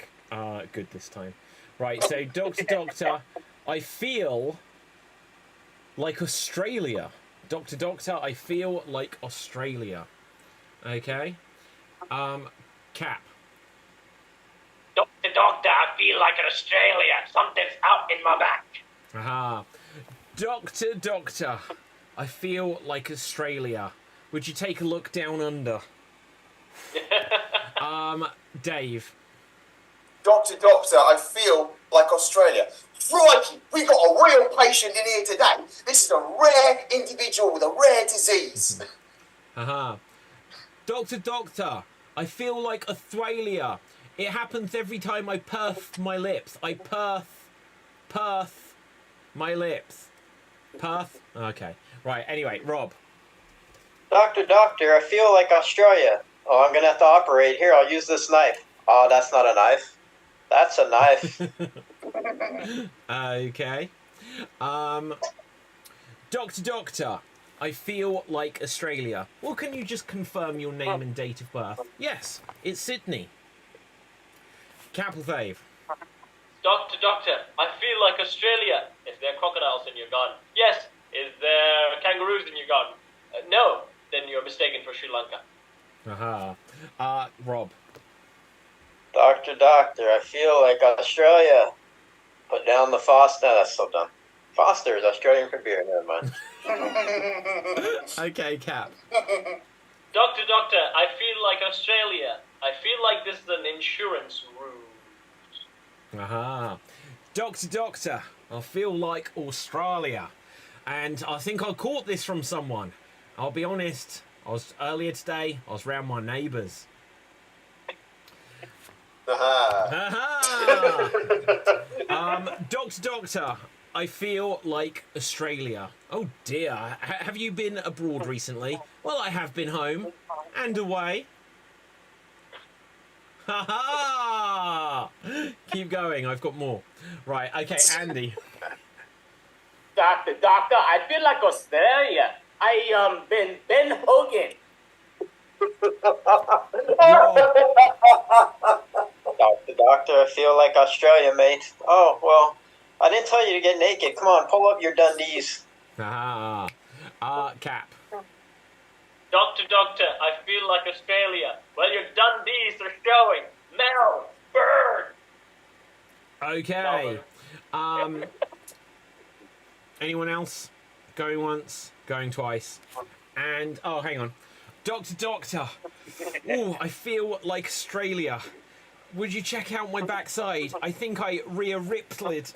good this time. Right, so Doctor, I feel like Australia. Doctor, I feel like Australia. Okay. Cap. Doctor, I feel like an Australia. Something's out in my back. Doctor, I feel like Australia. Would you take a look down under? Dave. Doctor, I feel like Australia. Crikey, we got a real patient in here today. This is a rare individual with a rare disease. Doctor, I feel like Australia. It happens every time I perth my lips. I perth my lips. Perth? Okay. Right, anyway, Rob. Doctor, I feel like Australia. Oh, I'm going to have to operate. Here, I'll use this knife. Oh, that's not a knife. That's a knife. Okay. Doctor, I feel like Australia. Well, can you just confirm your name and date of birth? Yes, it's Sydney. Capital Dave. Doctor, I feel like Australia. Is there crocodiles in your garden? Yes. Is there kangaroos in your garden? No. Then you're mistaken for Sri Lanka. Rob. Doctor, I feel like Australia. Put down the Foster. No, that's so dumb. Foster is Australian for beer. Never mind. Okay, Cap. Doctor, I feel like Australia. I feel like this is an insurance ruse. Doctor, I feel like Australia. And I think I caught this from someone. I'll be honest, earlier today, I was round my neighbours. Doctor, I feel like Australia. Oh dear, have you been abroad recently? Well, I have been home and away. Keep going, I've got more. Right, okay, Andy. Doctor, I feel like Australia. I been Ben Hogan. Doctor, I feel like Australia, mate. Oh, well, I didn't tell you to get naked. Come on, pull up your Dundees. Cap. Doctor, I feel like Australia. Well, your Dundees are showing. Melbourne. Okay. Anyone else? Going once, going twice. And, oh, hang on. Doctor. Ooh, I feel like Australia. Would you check out my backside? I think I Rhea Ripley'd.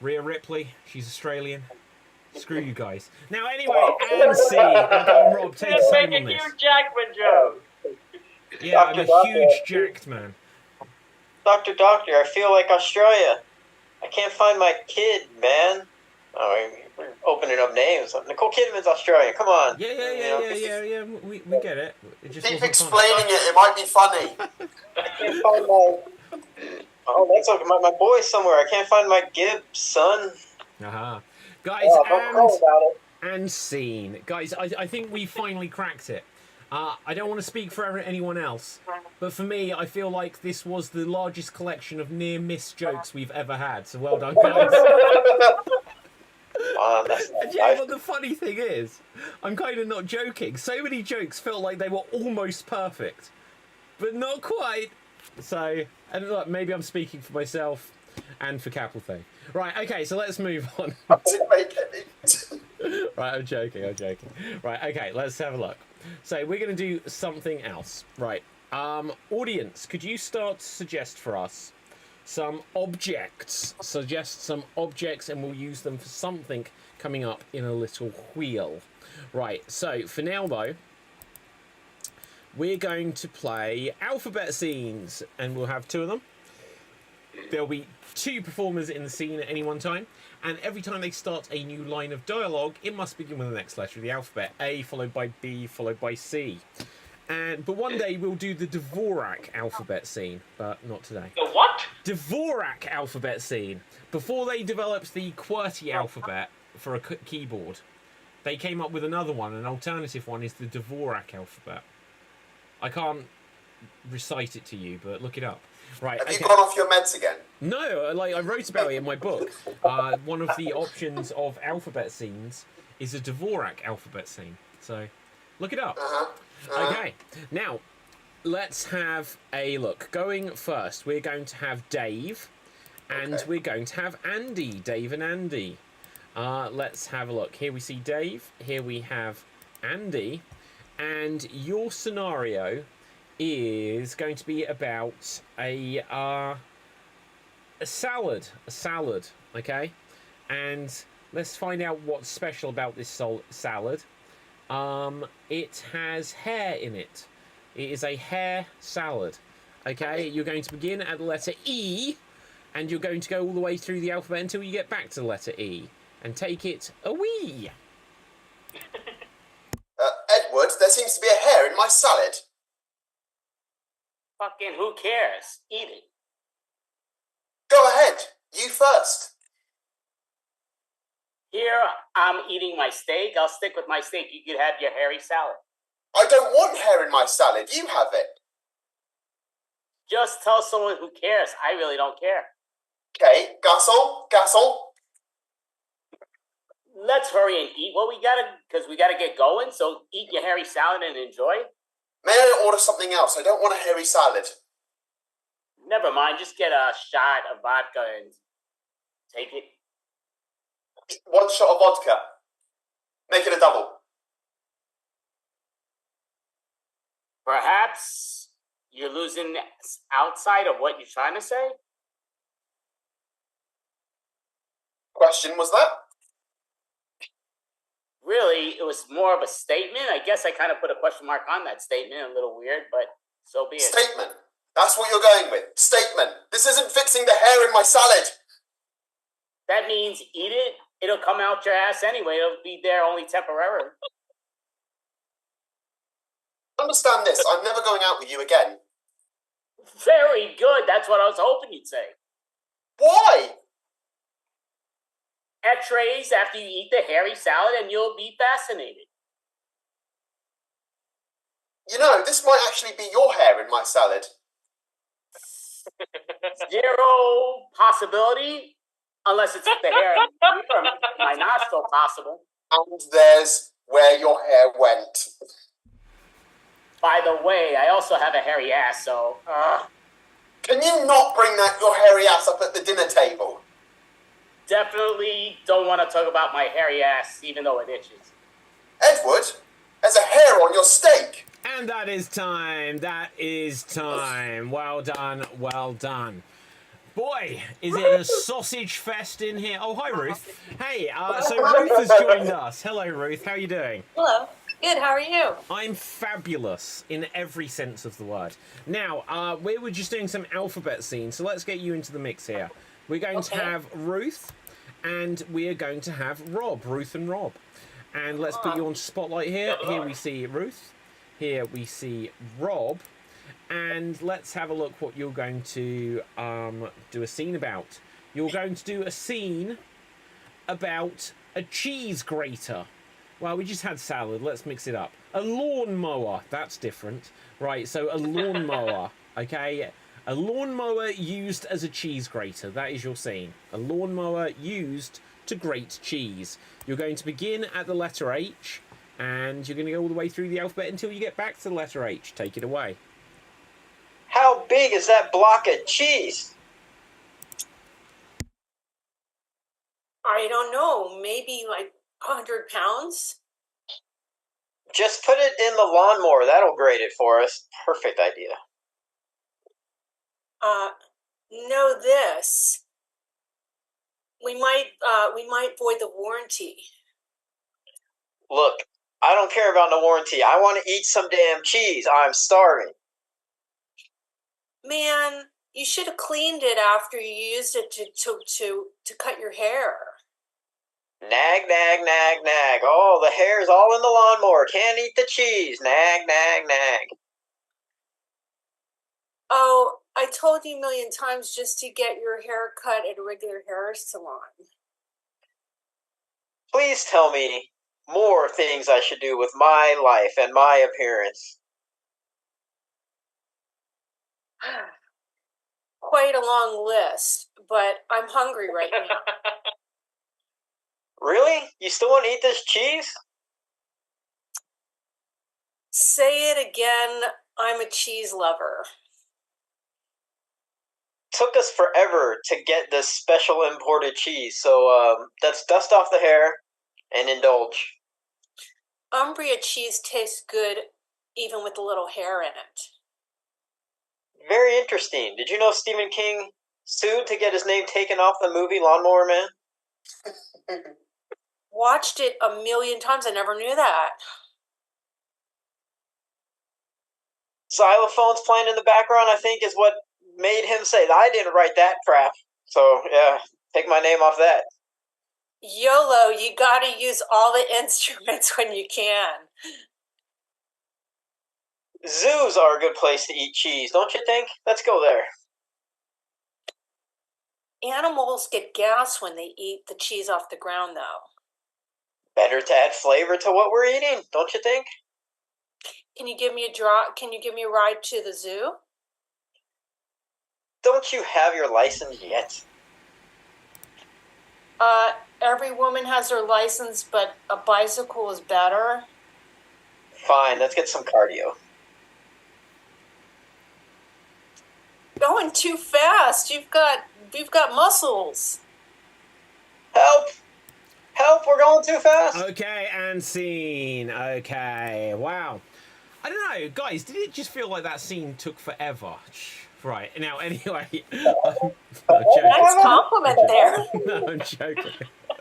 Rhea Ripley, she's Australian. Screw you guys. Now, anyway, and C. Now, go on, Rob, take us home on this. Huge Jackman joke. Yeah, I'm a huge jacked man. Doctor, I feel like Australia. I can't find my kid, man. Oh, we're opening up names. Nicole Kidman's Australian. Come on. Yeah. We get it. It just Keep wasn't explaining it might be funny. I can't find my... Oh, that's okay. My boy's somewhere. I can't find my Gibbs, son. Guys, and scene. Guys, I think we finally cracked it. I don't want to speak for anyone else, but for me, I feel like this was the largest collection of near-miss jokes we've ever had, so well done, guys. And yeah, but the funny thing is, I'm kind of not joking. So many jokes felt like they were almost perfect, but not quite. So, and look, maybe I'm speaking for myself and for Capital Thing. Right, okay, so let's move on. I didn't make any. Right, I'm joking. Right, okay, let's have a look. So we're going to do something else. Right, audience, could you start to suggest for us some objects? Suggest some objects and we'll use them for something coming up in a little wheel. Right, so for now though, we're going to play alphabet scenes and we'll have 2 of them. There'll be 2 performers in the scene at any one time, and every time they start a new line of dialogue, it must begin with the next letter of the alphabet. A followed by B followed by C. But one day we'll do the Dvorak alphabet scene, but not today. The what? Dvorak alphabet scene. Before they developed the QWERTY alphabet for a keyboard, they came up with another one. An alternative one is the Dvorak alphabet. I can't recite it to you, but look it up. Right. Have you gone off your meds again? No, like I wrote about it in my book. One of the options of alphabet scenes is a Dvorak alphabet scene. So, look it up. Okay. Now, let's have a look. Going first, we're going to have Dave, and we're going to have Andy. Dave and Andy. Let's have a look. Here we see Dave. Here we have Andy, and your scenario is going to be about a salad, okay? And let's find out what's special about this salad. It has hair in it. It is a hair salad, okay? You're going to begin at the letter E, and you're going to go all the way through the alphabet until you get back to the letter E, and take it away. Edward, there seems to be a hair in my salad. Fucking who cares? Eat it. Go ahead. You first. Here, I'm eating my steak. I'll stick with my steak. You could have your hairy salad. I don't want hair in my salad. You have it. Just tell someone who cares. I really don't care. Okay, garçon. Let's hurry and eat what we gotta, because we gotta get going. So eat your hairy salad and enjoy. May I order something else? I don't want a hairy salad. Never mind. Just get a shot of vodka and take it. 1 shot of vodka. Make it a double. Perhaps you're losing outside of what you're trying to say? Question was that? Really, it was more of a statement. I guess I kind of put a question mark on that statement. A little weird, but so be it. Statement. That's what you're going with. Statement. This isn't fixing the hair in my salad. That means eat it. It'll come out your ass anyway. It'll be there only temporarily. Understand this. I'm never going out with you again. Very good. That's what I was hoping you'd say. Why? X-rays after you eat the hairy salad and you'll be fascinated. You know, this might actually be your hair in my salad. 0 possibility, unless it's the hair in my nostril possible. And there's where your hair went. By the way, I also have a hairy ass, so... Can you not bring your hairy ass up at the dinner table? Definitely don't want to talk about my hairy ass, even though it itches. Edward, there's a hair on your steak. And that is time. That is time. Well done. Well done. Boy, is it a sausage fest in here. Oh, hi, Ruth. Hey, so Ruth has joined us. Hello, Ruth. How are you doing? Hello. Good. How are you? I'm fabulous in every sense of the word. Now, we were just doing some alphabet scenes, so let's get you into the mix here. We're going to have Ruth, and we're going to have Rob. Ruth and Rob. And let's put you on spotlight here. Here we see Ruth. Here we see Rob. And let's have a look what you're going to do a scene about. You're going to do a scene about a cheese grater. Well, we just had salad. Let's mix it up. A lawnmower. That's different. Right, so a lawnmower. Okay? A lawnmower used as a cheese grater. That is your scene. A lawnmower used to grate cheese. You're going to begin at the letter H, and you're going to go all the way through the alphabet until you get back to the letter H. Take it away. How big is that block of cheese? I don't know. Maybe like 100 pounds? Just put it in the lawnmower. That'll grade it for us. Perfect idea. Know this. We might void the warranty. Look, I don't care about no warranty. I want to eat some damn cheese. I'm starving. Man, you should have cleaned it after you used it to cut your hair. Nag, nag, nag, nag. Oh, the hair's all in the lawnmower. Can't eat the cheese. Nag, nag, nag. Oh, I told you a million times just to get your hair cut at a regular hair salon. Please tell me more things I should do with my life and my appearance. Quite a long list, but I'm hungry right now. Really? You still want to eat this cheese? Say it again. I'm a cheese lover. Took us forever to get this special imported cheese, so let's dust off the hair and indulge. Umbria cheese tastes good even with a little hair in it. Very interesting. Did you know Stephen King sued to get his name taken off the movie Lawnmower Man? Watched it a million times. I never knew that. Xylophones playing in the background, I think, is what made him say, I didn't write that crap. So, yeah, take my name off that. YOLO, you gotta use all the instruments when you can. Zoos are a good place to eat cheese, don't you think? Let's go there. Animals get gas when they eat the cheese off the ground, though. Better to add flavor to what we're eating, don't you think? Can you give me a ride to the zoo? Don't you have your license yet? Every woman has her license, but a bicycle is better. Fine, let's get some cardio. Going too fast. You've got muscles. Help! Help, we're going too fast. Okay, and scene. Okay, wow. I don't know, guys, did it just feel like that scene took forever? Right, now, anyway. Nice compliment there. No, I'm joking.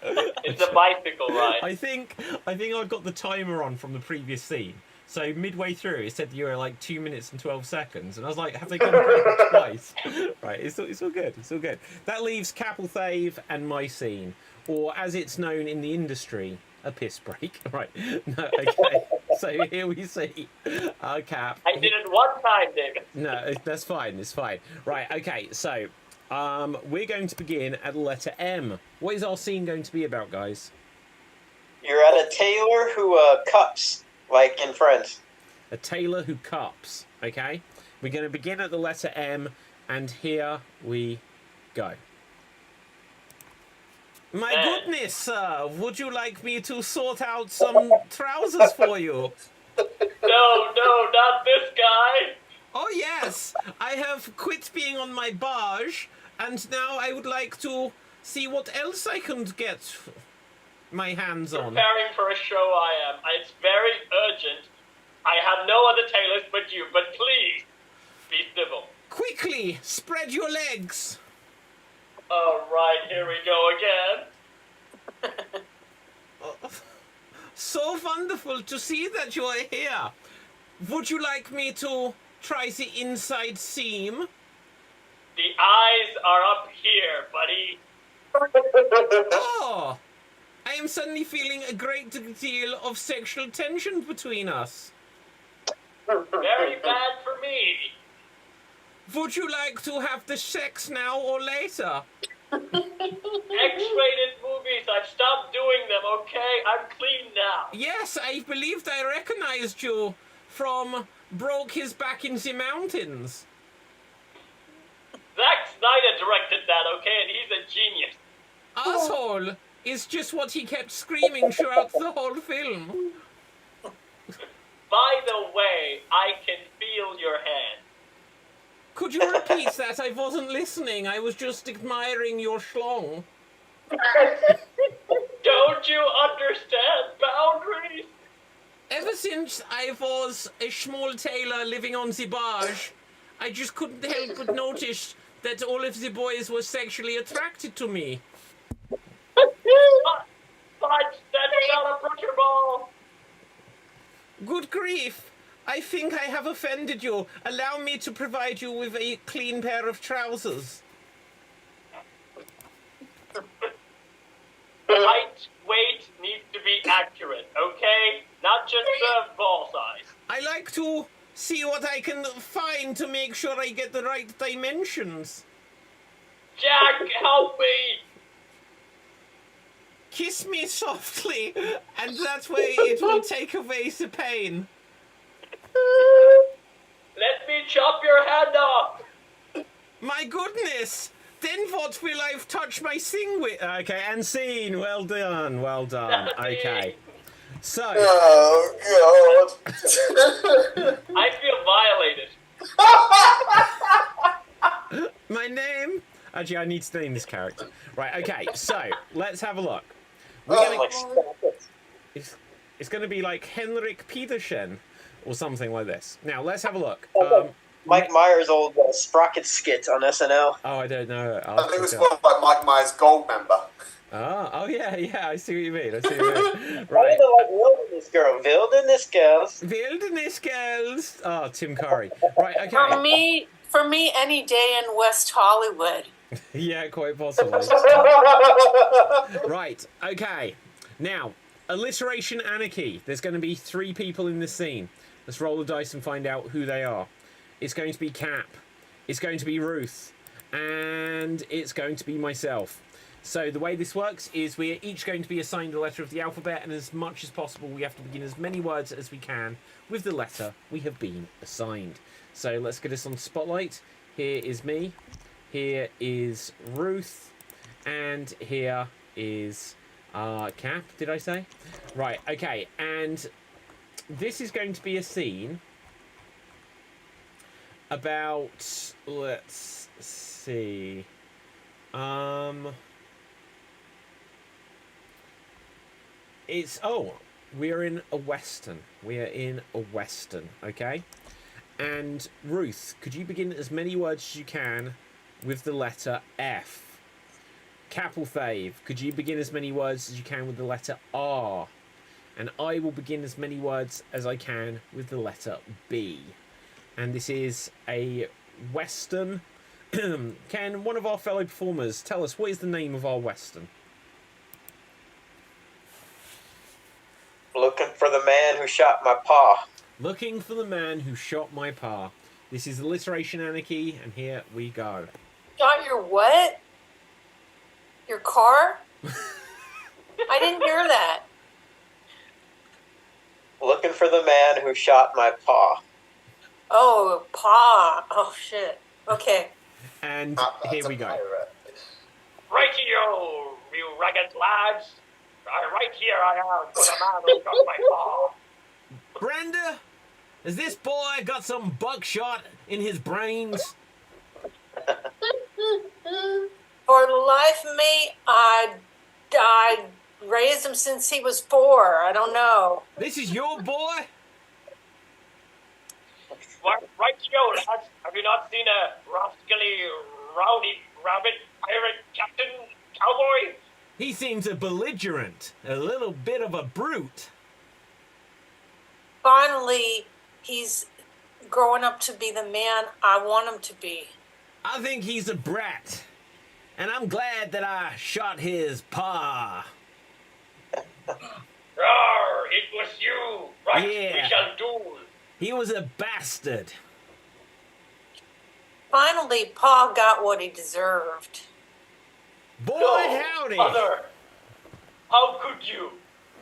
It's a bicycle ride. I think I've got the timer on from the previous scene. So midway through, it said you were like 2 minutes and 12 seconds, and I was like, "Have they gone through it twice?" Right, it's all good. It's all good. That leaves Capelthave and my scene, or as it's known in the industry, a piss break. Right. No, okay. So here we see Cap. I did it one time, David. No, that's fine. It's fine. Right. Okay. So we're going to begin at the letter M. What is our scene going to be about, guys? You're at a tailor who cups, like in Friends. A tailor who cups. Okay. We're going to begin at the letter M, and here we go. My goodness, sir, would you like me to sort out some trousers for you? No, not this guy. Oh, yes, I have quit being on my barge, and now I would like to see what else I can get my hands on. Preparing for a show I am. It's very urgent. I have no other tailors but you, but please, be civil. Quickly, spread your legs. All right, here we go again. So wonderful to see that you are here. Would you like me to try the inside seam? The eyes are up here, buddy. Oh, I am suddenly feeling a great deal of sexual tension between us. Very bad for me. Would you like to have the sex now or later? X-rated movies, I've stopped doing them, okay? I'm clean now. Yes, I believed I recognized you from Broke His Back in the Mountains. Zack Snyder directed that, okay? And he's a genius. Asshole is just what he kept screaming throughout the whole film. By the way, I can feel your hand. Could you repeat that? I wasn't listening. I was just admiring your schlong. Don't you understand boundaries? Ever since I was a small tailor living on the barge, I just couldn't help but notice that all of the boys were sexually attracted to me. But that's not a butcher ball. Good grief! I think I have offended you. Allow me to provide you with a clean pair of trousers. Height, weight needs to be accurate, okay? Not just the ball size. I like to see what I can find to make sure I get the right dimensions. Jack, help me! Kiss me softly, and that way it will take away the pain. Let me chop your head off! My goodness! Then what will I touch my thing with? Okay, and scene. Well done, well done. Okay. So. Oh, God. I feel violated. My name? Actually, I need to name this character. Right, okay, so, let's have a look. We're gonna, it's going to be like Henrik Petersen, or something like this. Now, let's have a look. Mike Myers' old Sprocket skit on SNL. Oh, I don't know. I think it was more like Mike Myers' Gold member. Oh, yeah, I see what you mean. I see what you mean. Right. Wilderness girl. Wilderness girls. Wilderness girls. Oh, Tim Curry. Right, okay. For me, any day in West Hollywood. Yeah, quite possibly. Right, okay. Now, alliteration anarchy. There's going to be 3 people in this scene. Let's roll the dice and find out who they are. It's going to be Cap. It's going to be Ruth. And it's going to be myself. So the way this works is we're each going to be assigned a letter of the alphabet, and as much as possible we have to begin as many words as we can with the letter we have been assigned. So let's get this on Spotlight. Here is me. Here is Ruth. And here is Cap, did I say? Right, okay. And this is going to be a scene about, let's see, we're in a Western. We are in a Western, okay? And Ruth, could you begin as many words as you can with the letter F? Capelfave, could you begin as many words as you can with the letter R? And I will begin as many words as I can with the letter B. And this is a Western. Can one of our fellow performers tell us what is the name of our Western? Looking for the man who shot my pa. Looking for the man who shot my pa. This is alliteration anarchy, and here we go. Got your what? Your car? I didn't hear that. Looking for the man who shot my pa. Oh, pa. Oh, shit. Okay. And here we go. Rightio, you ragged lads. Right here I am for the man who got my paw. Brenda, has this boy got some buckshot in his brains? For the life of me, I raised him since he was 4. I don't know. This is your boy? Rightio, lads. Have you not seen a rascally, rowdy, rabbit, pirate, captain, cowboy? He seems a belligerent, a little bit of a brute. Finally, he's growing up to be the man I want him to be. I think he's a brat, and I'm glad that I shot his pa. Rawr, it was you. Right, Yeah. we shall do. He was a bastard. Finally, Pa got what he deserved. Boy, No, howdy. Mother, how could you?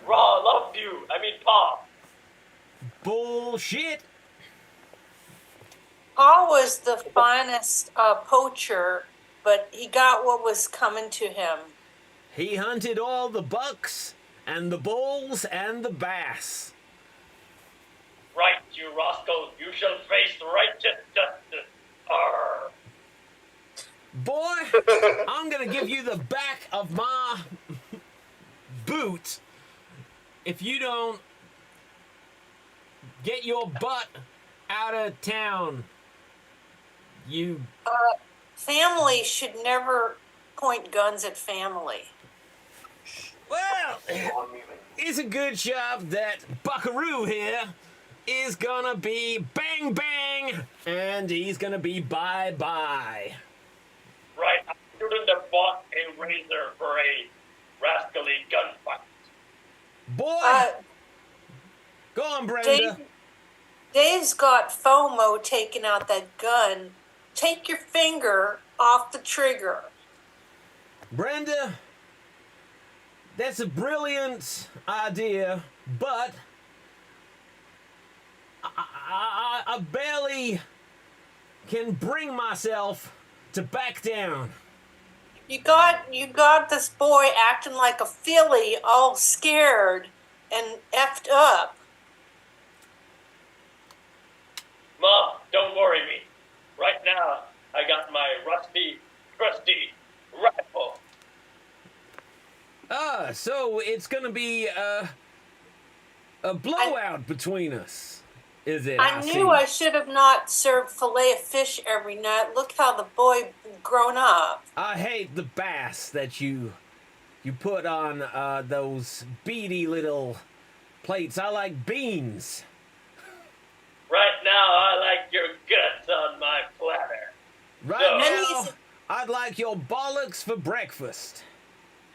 Raw loved you. I mean, Pa. Bullshit. Pa was the finest poacher, but he got what was coming to him. He hunted all the bucks and the bulls and the bass. Right, you rascal. You shall face righteous justice. Arr. Boy, I'm gonna give you the back of my boot if you don't get your butt out of town. You... Family should never point guns at family. Well, it's a good shot that Buckaroo here is gonna be bang bang, and he's gonna be bye bye. Right, I shouldn't have bought a razor for a rascally gunfight. Boy, go on, Brenda. Dave's got FOMO taking out that gun. Take your finger off the trigger. Brenda, that's a brilliant idea, but I barely can bring myself to back down. You got this boy acting like a filly, all scared and effed up. Mom, don't worry me. Right now, I got my rusty, trusty rifle. So it's gonna be a blowout between us, is it? I knew I should have not served fillet of fish every night. Look how the boy grown up. I hate the bass that you put on those beady little plates. I like beans. Right now, I like your guts on my platter. Right now, I'd like your bollocks for breakfast.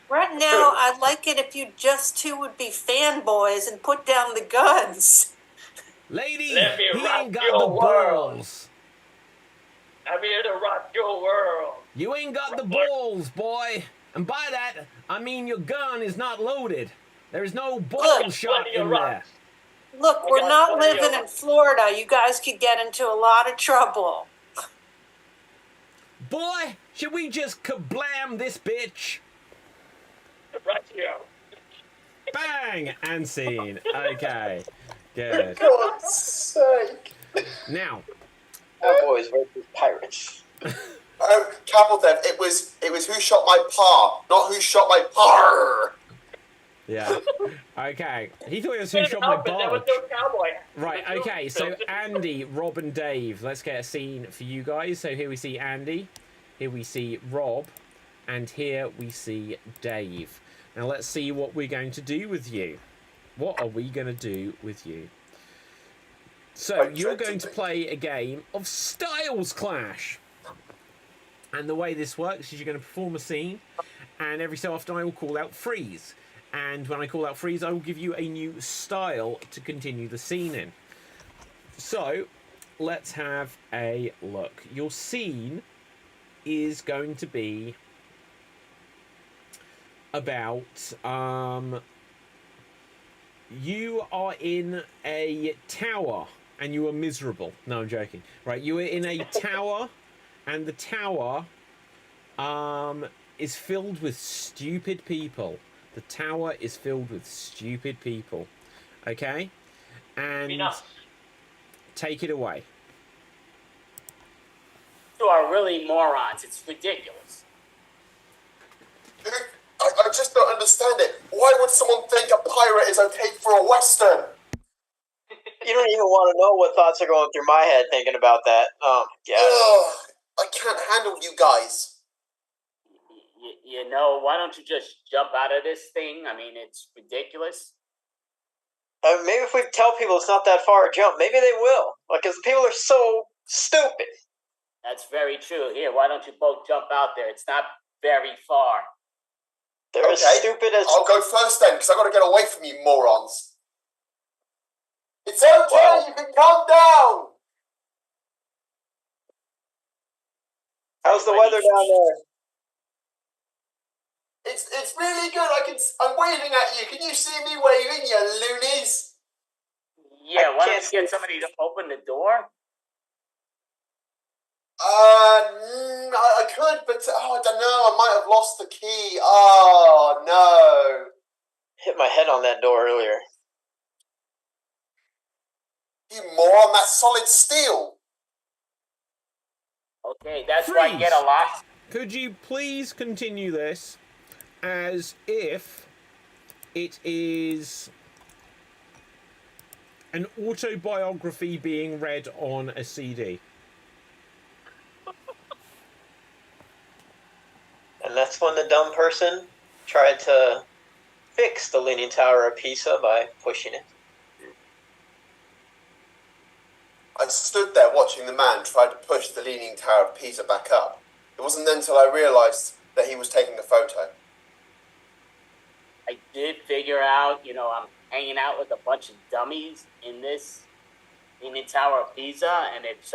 Right now, I'd like it if you just two would be fanboys and put down the guns. Lady, Let me he rock ain't got your the world. balls. I'm here to rock your world. You ain't got the balls, boy. And by that, I mean your gun is not loaded. There's no ball shot in there. Look, we're not living in Florida. You guys could get into a lot of trouble. Boy, should we just kablam this bitch? Right here. Bang! And scene. Okay. Good. For God's sake. Now. Cowboys versus pirates. Capital Theft, it was who shot my pa, not who shot my par. Yeah. Okay. He thought it was who shot my There barge. was no cowboy. Right, okay, so Andy, Rob and Dave. Let's get a scene for you guys. So here we see Andy, here we see Rob, and here we see Dave. Now let's see what we're going to do with you. What are we going to do with you? So you're going to play a game of Styles Clash. And the way this works is you're going to perform a scene, and every so often I will call out freeze. And when I call out freeze, I will give you a new style to continue the scene in. So, let's have a look. Your scene is going to be about, you are in a tower and you are miserable. No, I'm joking. Right, you are in a tower and the tower is filled with stupid people. The tower is filled with stupid people. Okay? And take it away. You are really morons. It's ridiculous. I just don't understand it. Why would someone think a pirate is okay for a Western? You don't even want to know what thoughts are going through my head thinking about that. Yeah. I can't handle you guys. You know, why don't you just jump out of this thing? I mean, it's ridiculous. Maybe if we tell people it's not that far a jump, maybe they will. Because people are so stupid. That's very true. Here, why don't you both jump out there? It's not very far. They're as stupid as... I'll go first then, because I've got to get away from you morons. It's okay, you can calm down. How's the weather down there? It's really good. I'm waving at you. Can you see me waving, you loonies? Yeah, why don't you get somebody to open the door? I could, but I don't know. I might have lost the key. Oh no! Hit my head on that door earlier. You moron! That's solid steel. Okay, that's why I get a lot. Could you please continue this as if It is an autobiography being read on a CD. And that's when the dumb person tried to fix the Leaning Tower of Pisa by pushing it. I stood there watching the man try to push the Leaning Tower of Pisa back up. It wasn't then until I realised that he was taking a photo. I did figure out, I'm hanging out with a bunch of dummies in this Leaning Tower of Pisa, and it's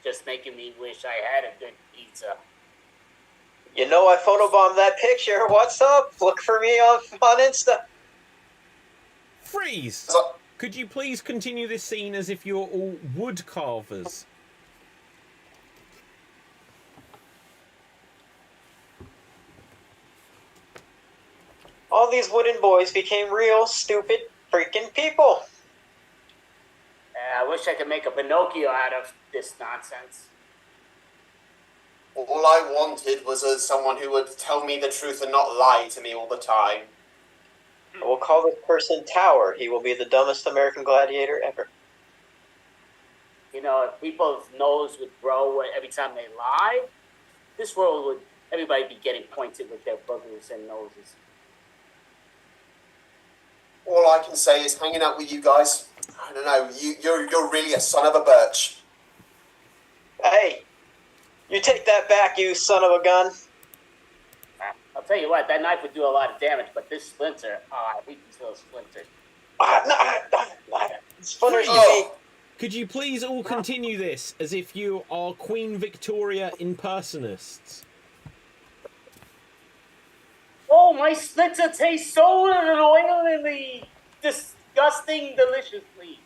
just making me wish I had a good pizza. You know I photobombed that picture. What's up? Look for me on Insta. Freeze! Could you please continue this scene as if you're all wood carvers? All these wooden boys became real stupid freaking people. I wish I could make a Pinocchio out of this nonsense. All I wanted was someone who would tell me the truth and not lie to me all the time. We'll call this person Tower. He will be the dumbest American gladiator ever. If people's nose would grow every time they lie, this world would everybody be getting pointed with their boogers and noses. All I can say is hanging out with you guys. I don't know. You're really a son of a birch. Hey, you take that back, you son of a gun. I'll tell you what, that knife would do a lot of damage, but this splinter, I hate these little splinters. Splinters, Could you please all continue this as if you are Queen Victoria impersonists? Oh, my splinter tastes so oily, disgusting, deliciously.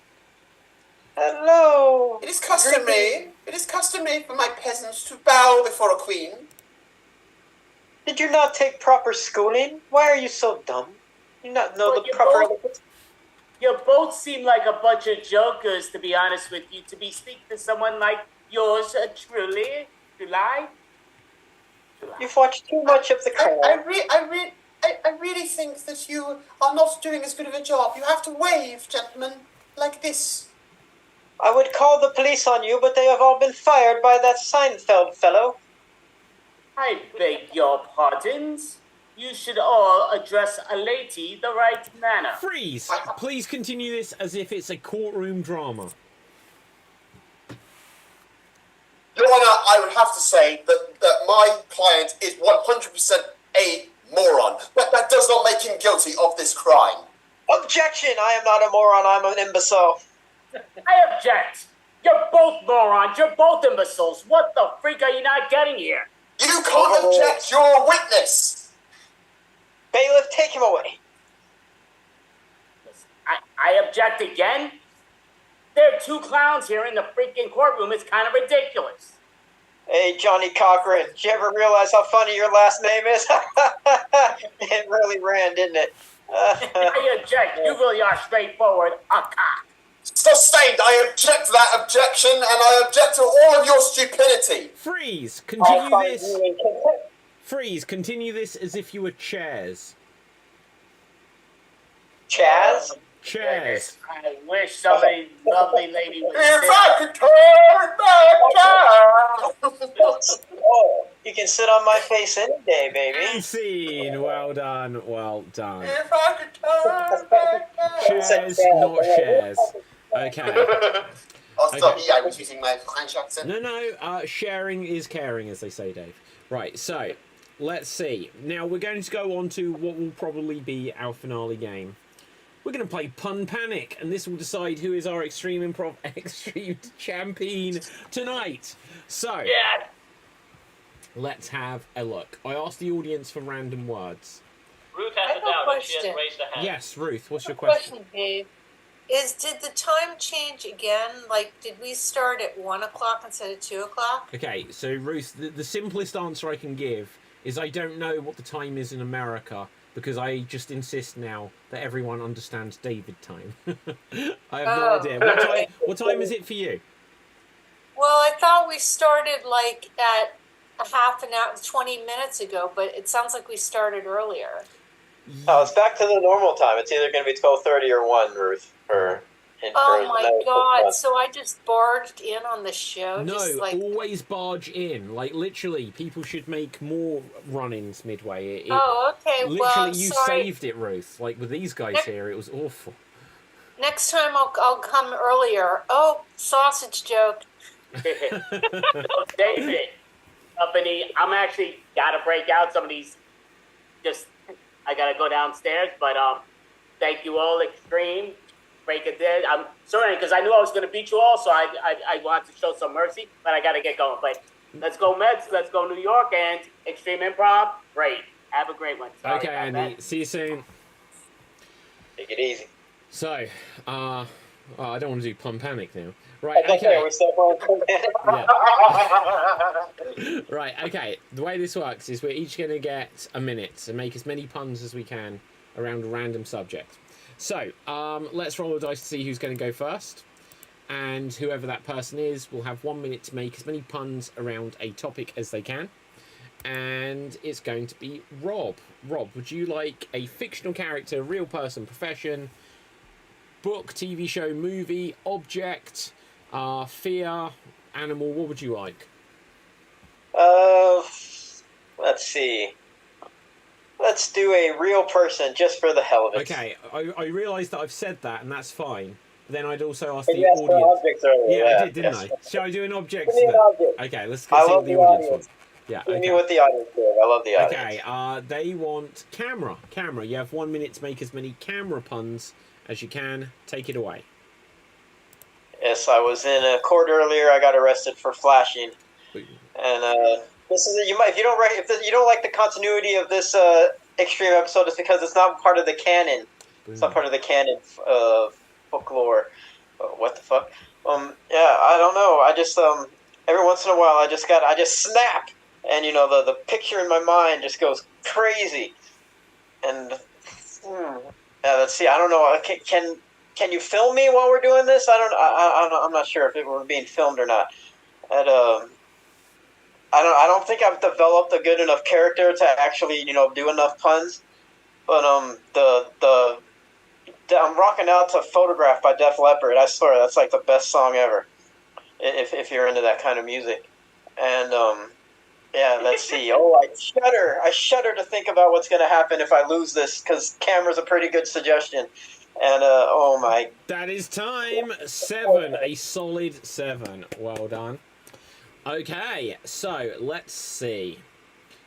Hello. It is customary for my peasants to bow before a queen. Did you not take proper schooling? Why are you so dumb? You not know the proper... You both seem like a bunch of jokers, to be honest with you, to be speaking to someone like yours truly. July? You've watched too much of the crowd. I really think that you are not doing as good of a job. You have to wave, gentlemen, like this. I would call the police on you, but they have all been fired by that Seinfeld fellow. I beg your pardons. You should all address a lady the right manner. Freeze! Please continue this as if it's a courtroom drama. Your Honour, I would have to say that my client is 100% a moron. That does not make him guilty of this crime. Objection! I am not a moron, I'm an imbecile. I object! You're both morons, you're both imbeciles. What the freak are you not getting here? You can't object, you're a witness! Bailiff, take him away. I object again? There are two clowns here in the freaking courtroom. It's kind of ridiculous. Hey, Johnny Cochran, did you ever realize how funny your last name is? It really ran, didn't it? I object. You really are straightforward. A cock. Sustained. I object to that objection, and I object to all of your stupidity. Freeze! Continue this. Freeze! Continue this as if you were chairs. Chaz? Chairs. I wish somebody lovely lady would If sit. I could turn back time. Oh, you can sit on my face any day, baby. And scene. Well done. Well done. If I could turn back time. Chairs, not shares. Okay. Oh, sorry, I was using my French accent. No. Sharing is caring, as they say, Dave. Right. So, let's see. Now we're going to go on to what will probably be our finale game. We're going to play Pun Panic, and this will decide who is our Extreme Improv Xstreamed champion tonight. So, Yeah. let's have a look. I asked the audience for random words. Ruth I has have a a doubt and she has question. raised her hand. Yes, Ruth, what's your Question, question? Dave. Did the time change again? Like, did we start at 1 o'clock instead of 2 o'clock? Okay, so Ruth, the simplest answer I can give is I don't know what the time is in America, because I just insist now that everyone understands David time. I have no idea. What time is it for you? Well, I thought we started like at a half an hour, 20 minutes ago, but it sounds like we started earlier. Oh, it's back to the normal time. It's either going to be 12:30 or 1, Ruth. Oh my God! So I just barged in on the show. No, just like, always barge in. Like, literally, people should make more run-ins midway. oh, okay. Literally, Well, you sorry. saved it, Ruth. Like, with these guys here, it was awful. Next time I'll come earlier. Oh, sausage joke. Oh, David, company, I'm actually gotta break out some of these. I gotta go downstairs, but thank you all, Extreme. Break it there. I'm sorry because I knew I was gonna beat you all, so I wanted to show some mercy, but I gotta get going. But let's go Mets, let's go New York, and Extreme Improv. Great. Have a great one. Sorry Okay, Andy. See you soon. Take it easy. So, I don't want to do Pun Panic now. Right, okay. We're still playing Yeah. Right, okay. The way this works is we're each going to get a minute to make as many puns as we can around a random subject. So, let's roll the dice to see who's going to go first. And whoever that person is will have 1 minute to make as many puns around a topic as they can. And it's going to be Rob. Rob, would you like a fictional character, real person, profession, book, TV show, movie, object, fear, animal? What would you like? Let's see. Let's do a real person just for the hell of it. Okay, I realise that I've said that, and that's fine. But then I'd also ask the You asked for audience. objects earlier. Yeah, I did, didn't I? Shall I do an object? Give me an object. Okay, let's see I what love the the audience audience. wants. Yeah, Give me okay. what the audience did. I love the audience. Okay, they want camera. Camera. You have 1 minute to make as many camera puns as you can. Take it away. Yes, I was in a court earlier. I got arrested for flashing, and this is if you don't like the continuity of this extreme episode, it's because it's not part of the canon. It's not part of the canon folklore. What the fuck? Yeah, I don't know. I just every once in a while I just snap, and the picture in my mind just goes crazy, and yeah, let's see. I don't know. Can you film me while we're doing this? I'm not sure if we're being filmed or not. I don't think I've developed a good enough character to actually do enough puns. But I'm rocking out to "Photograph" by Def Leppard. I swear that's like the best song ever. If you're into that kind of music, and yeah, let's see. Oh, I shudder to think about what's going to happen if I lose this, because camera's a pretty good suggestion. And oh my! That is time. 7, a solid 7. Well done. Okay, so let's see.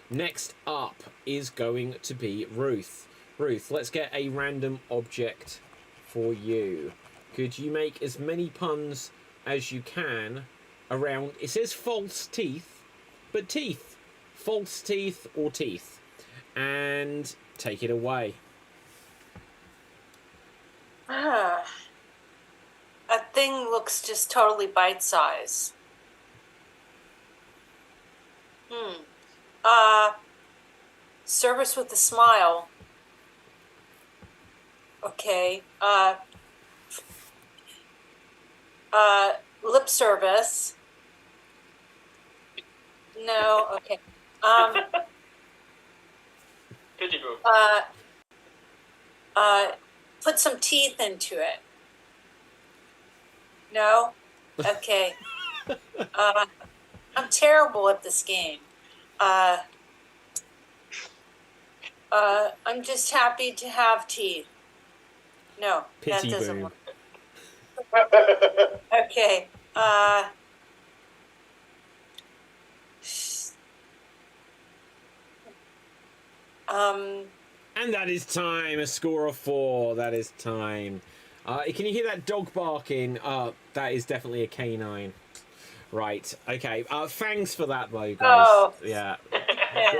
Next up is going to be Ruth. Ruth, let's get a random object for you. Could you make as many puns as you can around? It says false teeth, but teeth. False teeth or teeth. And take it away. That thing looks just totally bite-sized. Service with a smile. Okay. Lip service. No. Okay. Put some teeth into it. No? Okay. I'm terrible at this game. I'm just happy to have teeth. No, Pity that doesn't boom. work. Okay. And that is time. A score of 4. That is time. Can you hear that dog barking? That is definitely a canine. Right. Okay. Thanks for that, though, guys. Oh. Yeah.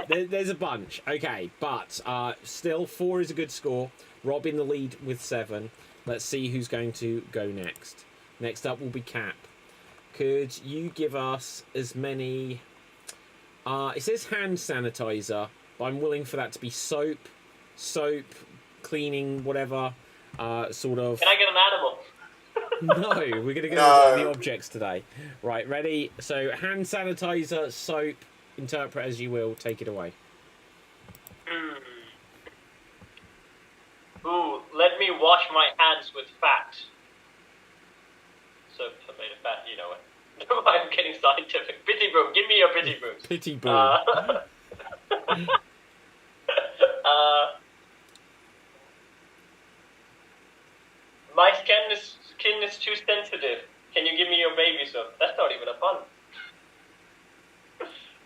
There's a bunch. Okay, but still 4 is a good score. Rob in the lead with 7. Let's see who's going to go next. Next up will be Cap. Could you give us as many? It says hand sanitizer, but I'm willing for that to be soap, cleaning, whatever. Sort of. Can I get an animal? No, we're going to go with the objects today. Right, ready? So, hand sanitizer, soap, interpret as you will. Take it away. with fat. Soap made of fat, you know it. I'm getting scientific. Pity boom, give me your pity booms. Pity boom. My skin is too sensitive. Can you give me your baby soap? That's not even a pun.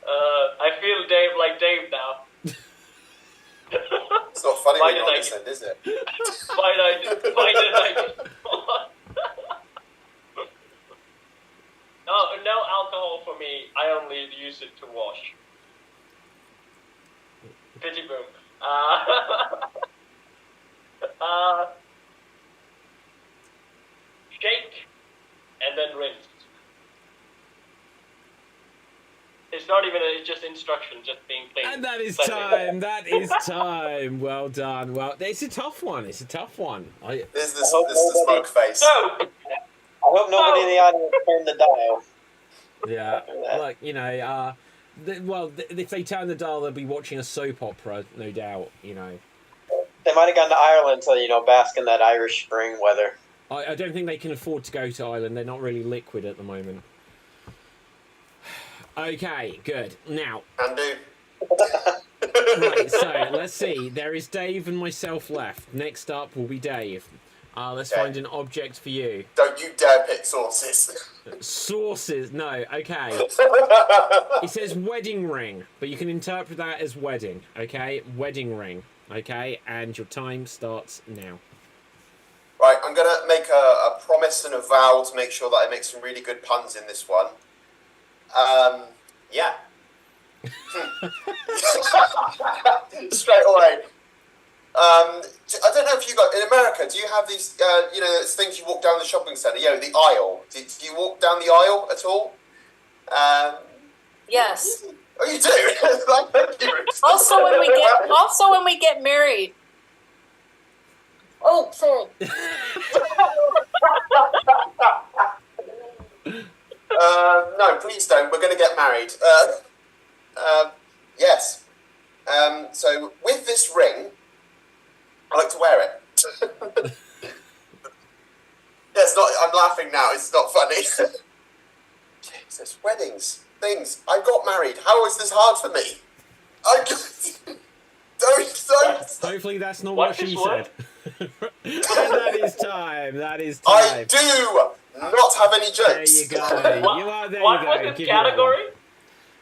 I feel like Dave now. It's not funny when you're on this end, is it? Why did I No alcohol for me. I only use it to wash. Pity boom. Shake and then rinse. It's not even it's just instruction, just being plain. And that is time. That is time. Well done. Well, it's a tough one. It's a tough one. There's the smoke face. No! I hope nobody in the audience turned the dial. Yeah, like, you know, if they turn the dial, they'll be watching a soap opera, no doubt, you know. They might have gone to Ireland to, you know, bask in that Irish spring weather. I don't think they can afford to go to Ireland. They're not really liquid at the moment. Okay, good. Now. Can do. Right, so let's see. There is Dave and myself left. Next up will be Dave. Let's find an object for you. Don't you dare pick sauces. Sauces? No, okay. It says wedding ring, but you can interpret that as wedding, okay? Wedding ring, okay? And your time starts now. Right, I'm going to make a promise and a vow to make sure that I make some really good puns in this one. Yeah. Straight away. I don't know if you got in America. Do you have these? You know, those things you walk down the shopping centre. You know, the aisle. Do you walk down the aisle at all? Yes. Oh, you do. Also, when we get married. Oh, sorry. No, please don't. We're going to get married. Yes. So with this ring, I like to wear it. Yeah, it's not. I'm laughing now. It's not funny. Jesus, weddings, things. I got married. How is this hard for me? Don't. Hopefully that's not what she said. And that is time. That is time. I do not have any jokes. There you go. What was this category?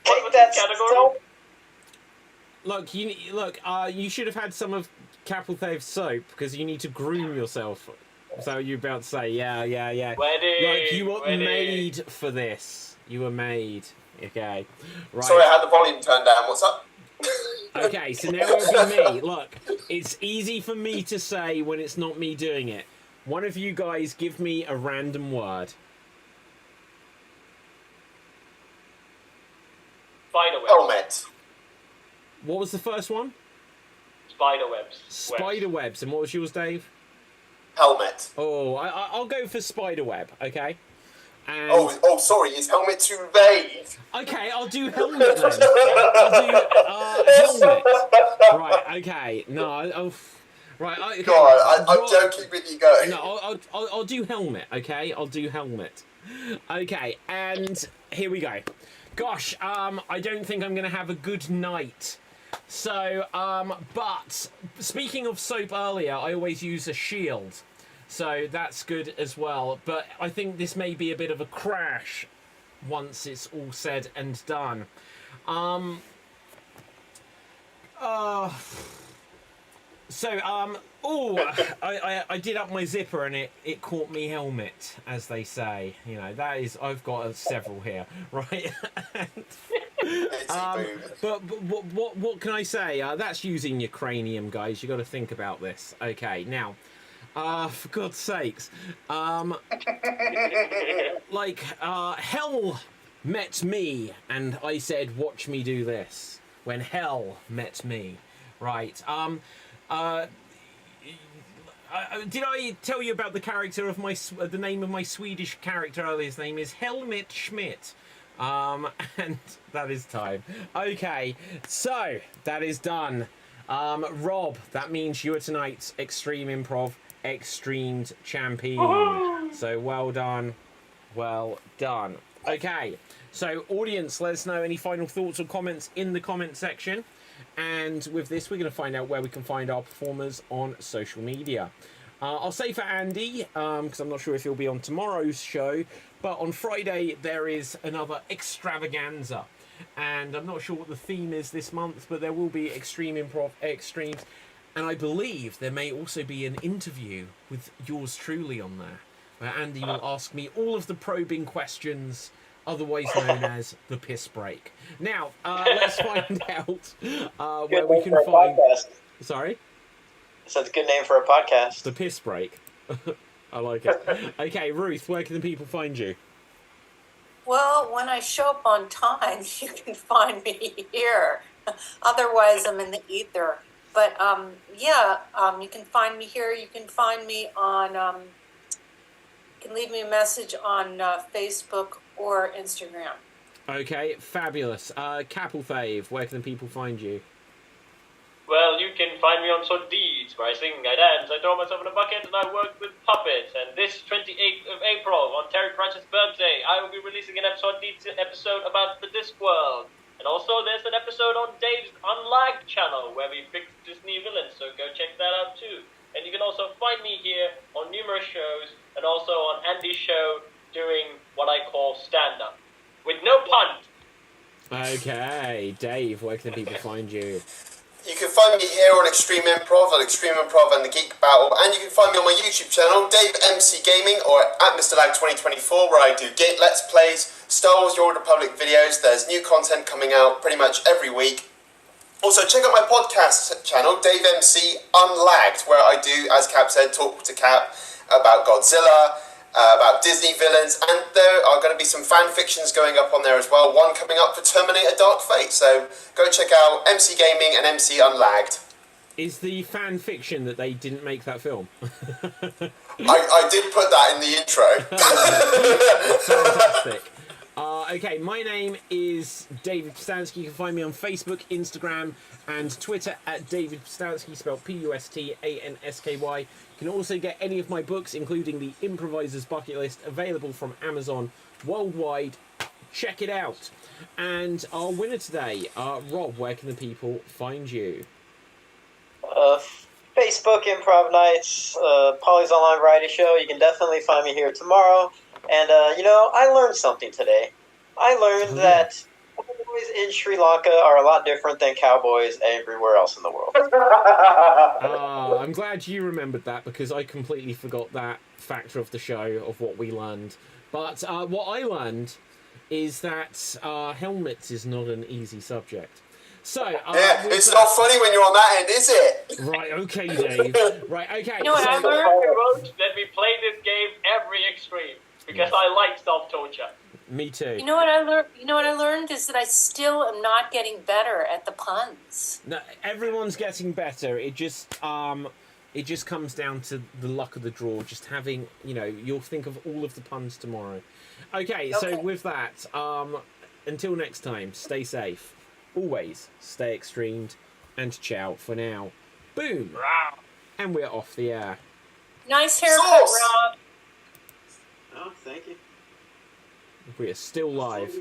Take that category. Look, you should have had some of Capital Theft soap because you need to groom yourself. So you're about to say, yeah. Wedding. Like you were made for this. You were made. Okay. Right. Sorry, I had the volume turned down. What's up? Okay, so now it'll be me. Look, it's easy for me to say when it's not me doing it. One of you guys give me a random word. Spiderwebs. Helmet. What was the first one? Spiderwebs. Spiderwebs. And what was yours, Dave? Helmet. Oh, I'll go for spiderweb, okay? And Oh, sorry, is helmet too vague? okay, I'll do helmet then. I'll do helmet. Right, okay. No, right. Okay. Go on, I'm joking with you going. No, I'll do helmet, okay? I'll do helmet. Okay, and here we go. Gosh, I don't think I'm going to have a good night. So, but speaking of soap earlier, I always use a shield. So that's good as well. But I think this may be a bit of a crash once it's all said and done. I did up my zipper and it caught me helmet, as they say. You know, that is, I've got several here, right? But what can I say? That's using your cranium, guys. You got to think about this. Okay, now, for God's sakes, hell met me, and I said, "Watch me do this." When hell met me, right? Did I tell you about the character of the name of my Swedish character earlier? His name is Helmut Schmidt. And that is time. Okay, so that is done. Rob, that means you are tonight's Extreme Improv Xstreamed champion. So well done. Well done. Okay, so audience, let us know any final thoughts or comments in the comment section. And with this, we're going to find out where we can find our performers on social media. I'll say for Andy, because I'm not sure if he'll be on tomorrow's show, but on Friday there is another extravaganza. And I'm not sure what the theme is this month, but there will be Extreme Improv Xstreamed. And I believe there may also be an interview with yours truly on there, where Andy will ask me all of the probing questions, otherwise known as the piss break. Now, let's find out where we can find... Sorry? So it's a good name for a podcast. The piss break. I like it. Okay, Ruth, where can the people find you? Well, when I show up on time, you can find me here. Otherwise, I'm in the ether. But you can find me here. You can find me on. You can leave me a message on Facebook or Instagram. Okay, fabulous. Capelfave, where can the people find you? Well, you can find me on Deeds, where I sing, I dance, I throw myself in a bucket, and I work with puppets. And this 28th of April, on Terry Pratchett's birthday, I will be releasing an Deeds episode about the Discworld. And also, there's an episode on Dave's Unlagged channel, where we pick Disney villains, so go check that out too. And you can also find me here on numerous shows, and also on Andy's show, doing what I call stand-up, with no pun. Okay, Dave, where can the people find you? You can find me here on Extreme Improv and the Geek Battle, and you can find me on my YouTube channel, Dave MC Gaming, or at Mr. Lag 2024, where I do Let's Plays, Star Wars: The Old Republic videos. There's new content coming out pretty much every week. Also, check out my podcast channel, Dave MC Unlagged, where I do, as Cap said, talk to Cap about Godzilla, about Disney villains, and there are going to be some fan fictions going up on there as well. One coming up for Terminator Dark Fate, so go check out MC Gaming and MC Unlagged. Is the fan fiction that they didn't make that film? I did put that in the intro. Fantastic. Okay, my name is David Pstansky. You can find me on Facebook, Instagram, and Twitter at David Pstansky, spelled Pustansky. You can also get any of my books, including the Improviser's Bucket List, available from Amazon worldwide. Check it out. And our winner today, Rob, where can the people find you? Facebook Improv Nights, Polly's Online Variety Show. You can definitely find me here tomorrow. And, I learned something today. I learned that cowboys in Sri Lanka are a lot different than cowboys everywhere else in the world. I'm glad you remembered that, because I completely forgot that factor of the show, of what we learned. But what I learned is that helmets is not an easy subject. So, it's not funny when you're on that end, is it? Right, okay, Dave. Right, okay. You know what I learned? That we play this game every extreme, because I like self-torture. Me too. You know what I learned? You know what I learned is that I still am not getting better at the puns. No, everyone's getting better. It just comes down to the luck of the draw. Just having, you'll think of all of the puns tomorrow. Okay. So with that, until next time, stay safe. Always stay extremed, and ciao for now. Boom. And we're off the air. Nice haircut, Rob. Oh, thank you. We are still live.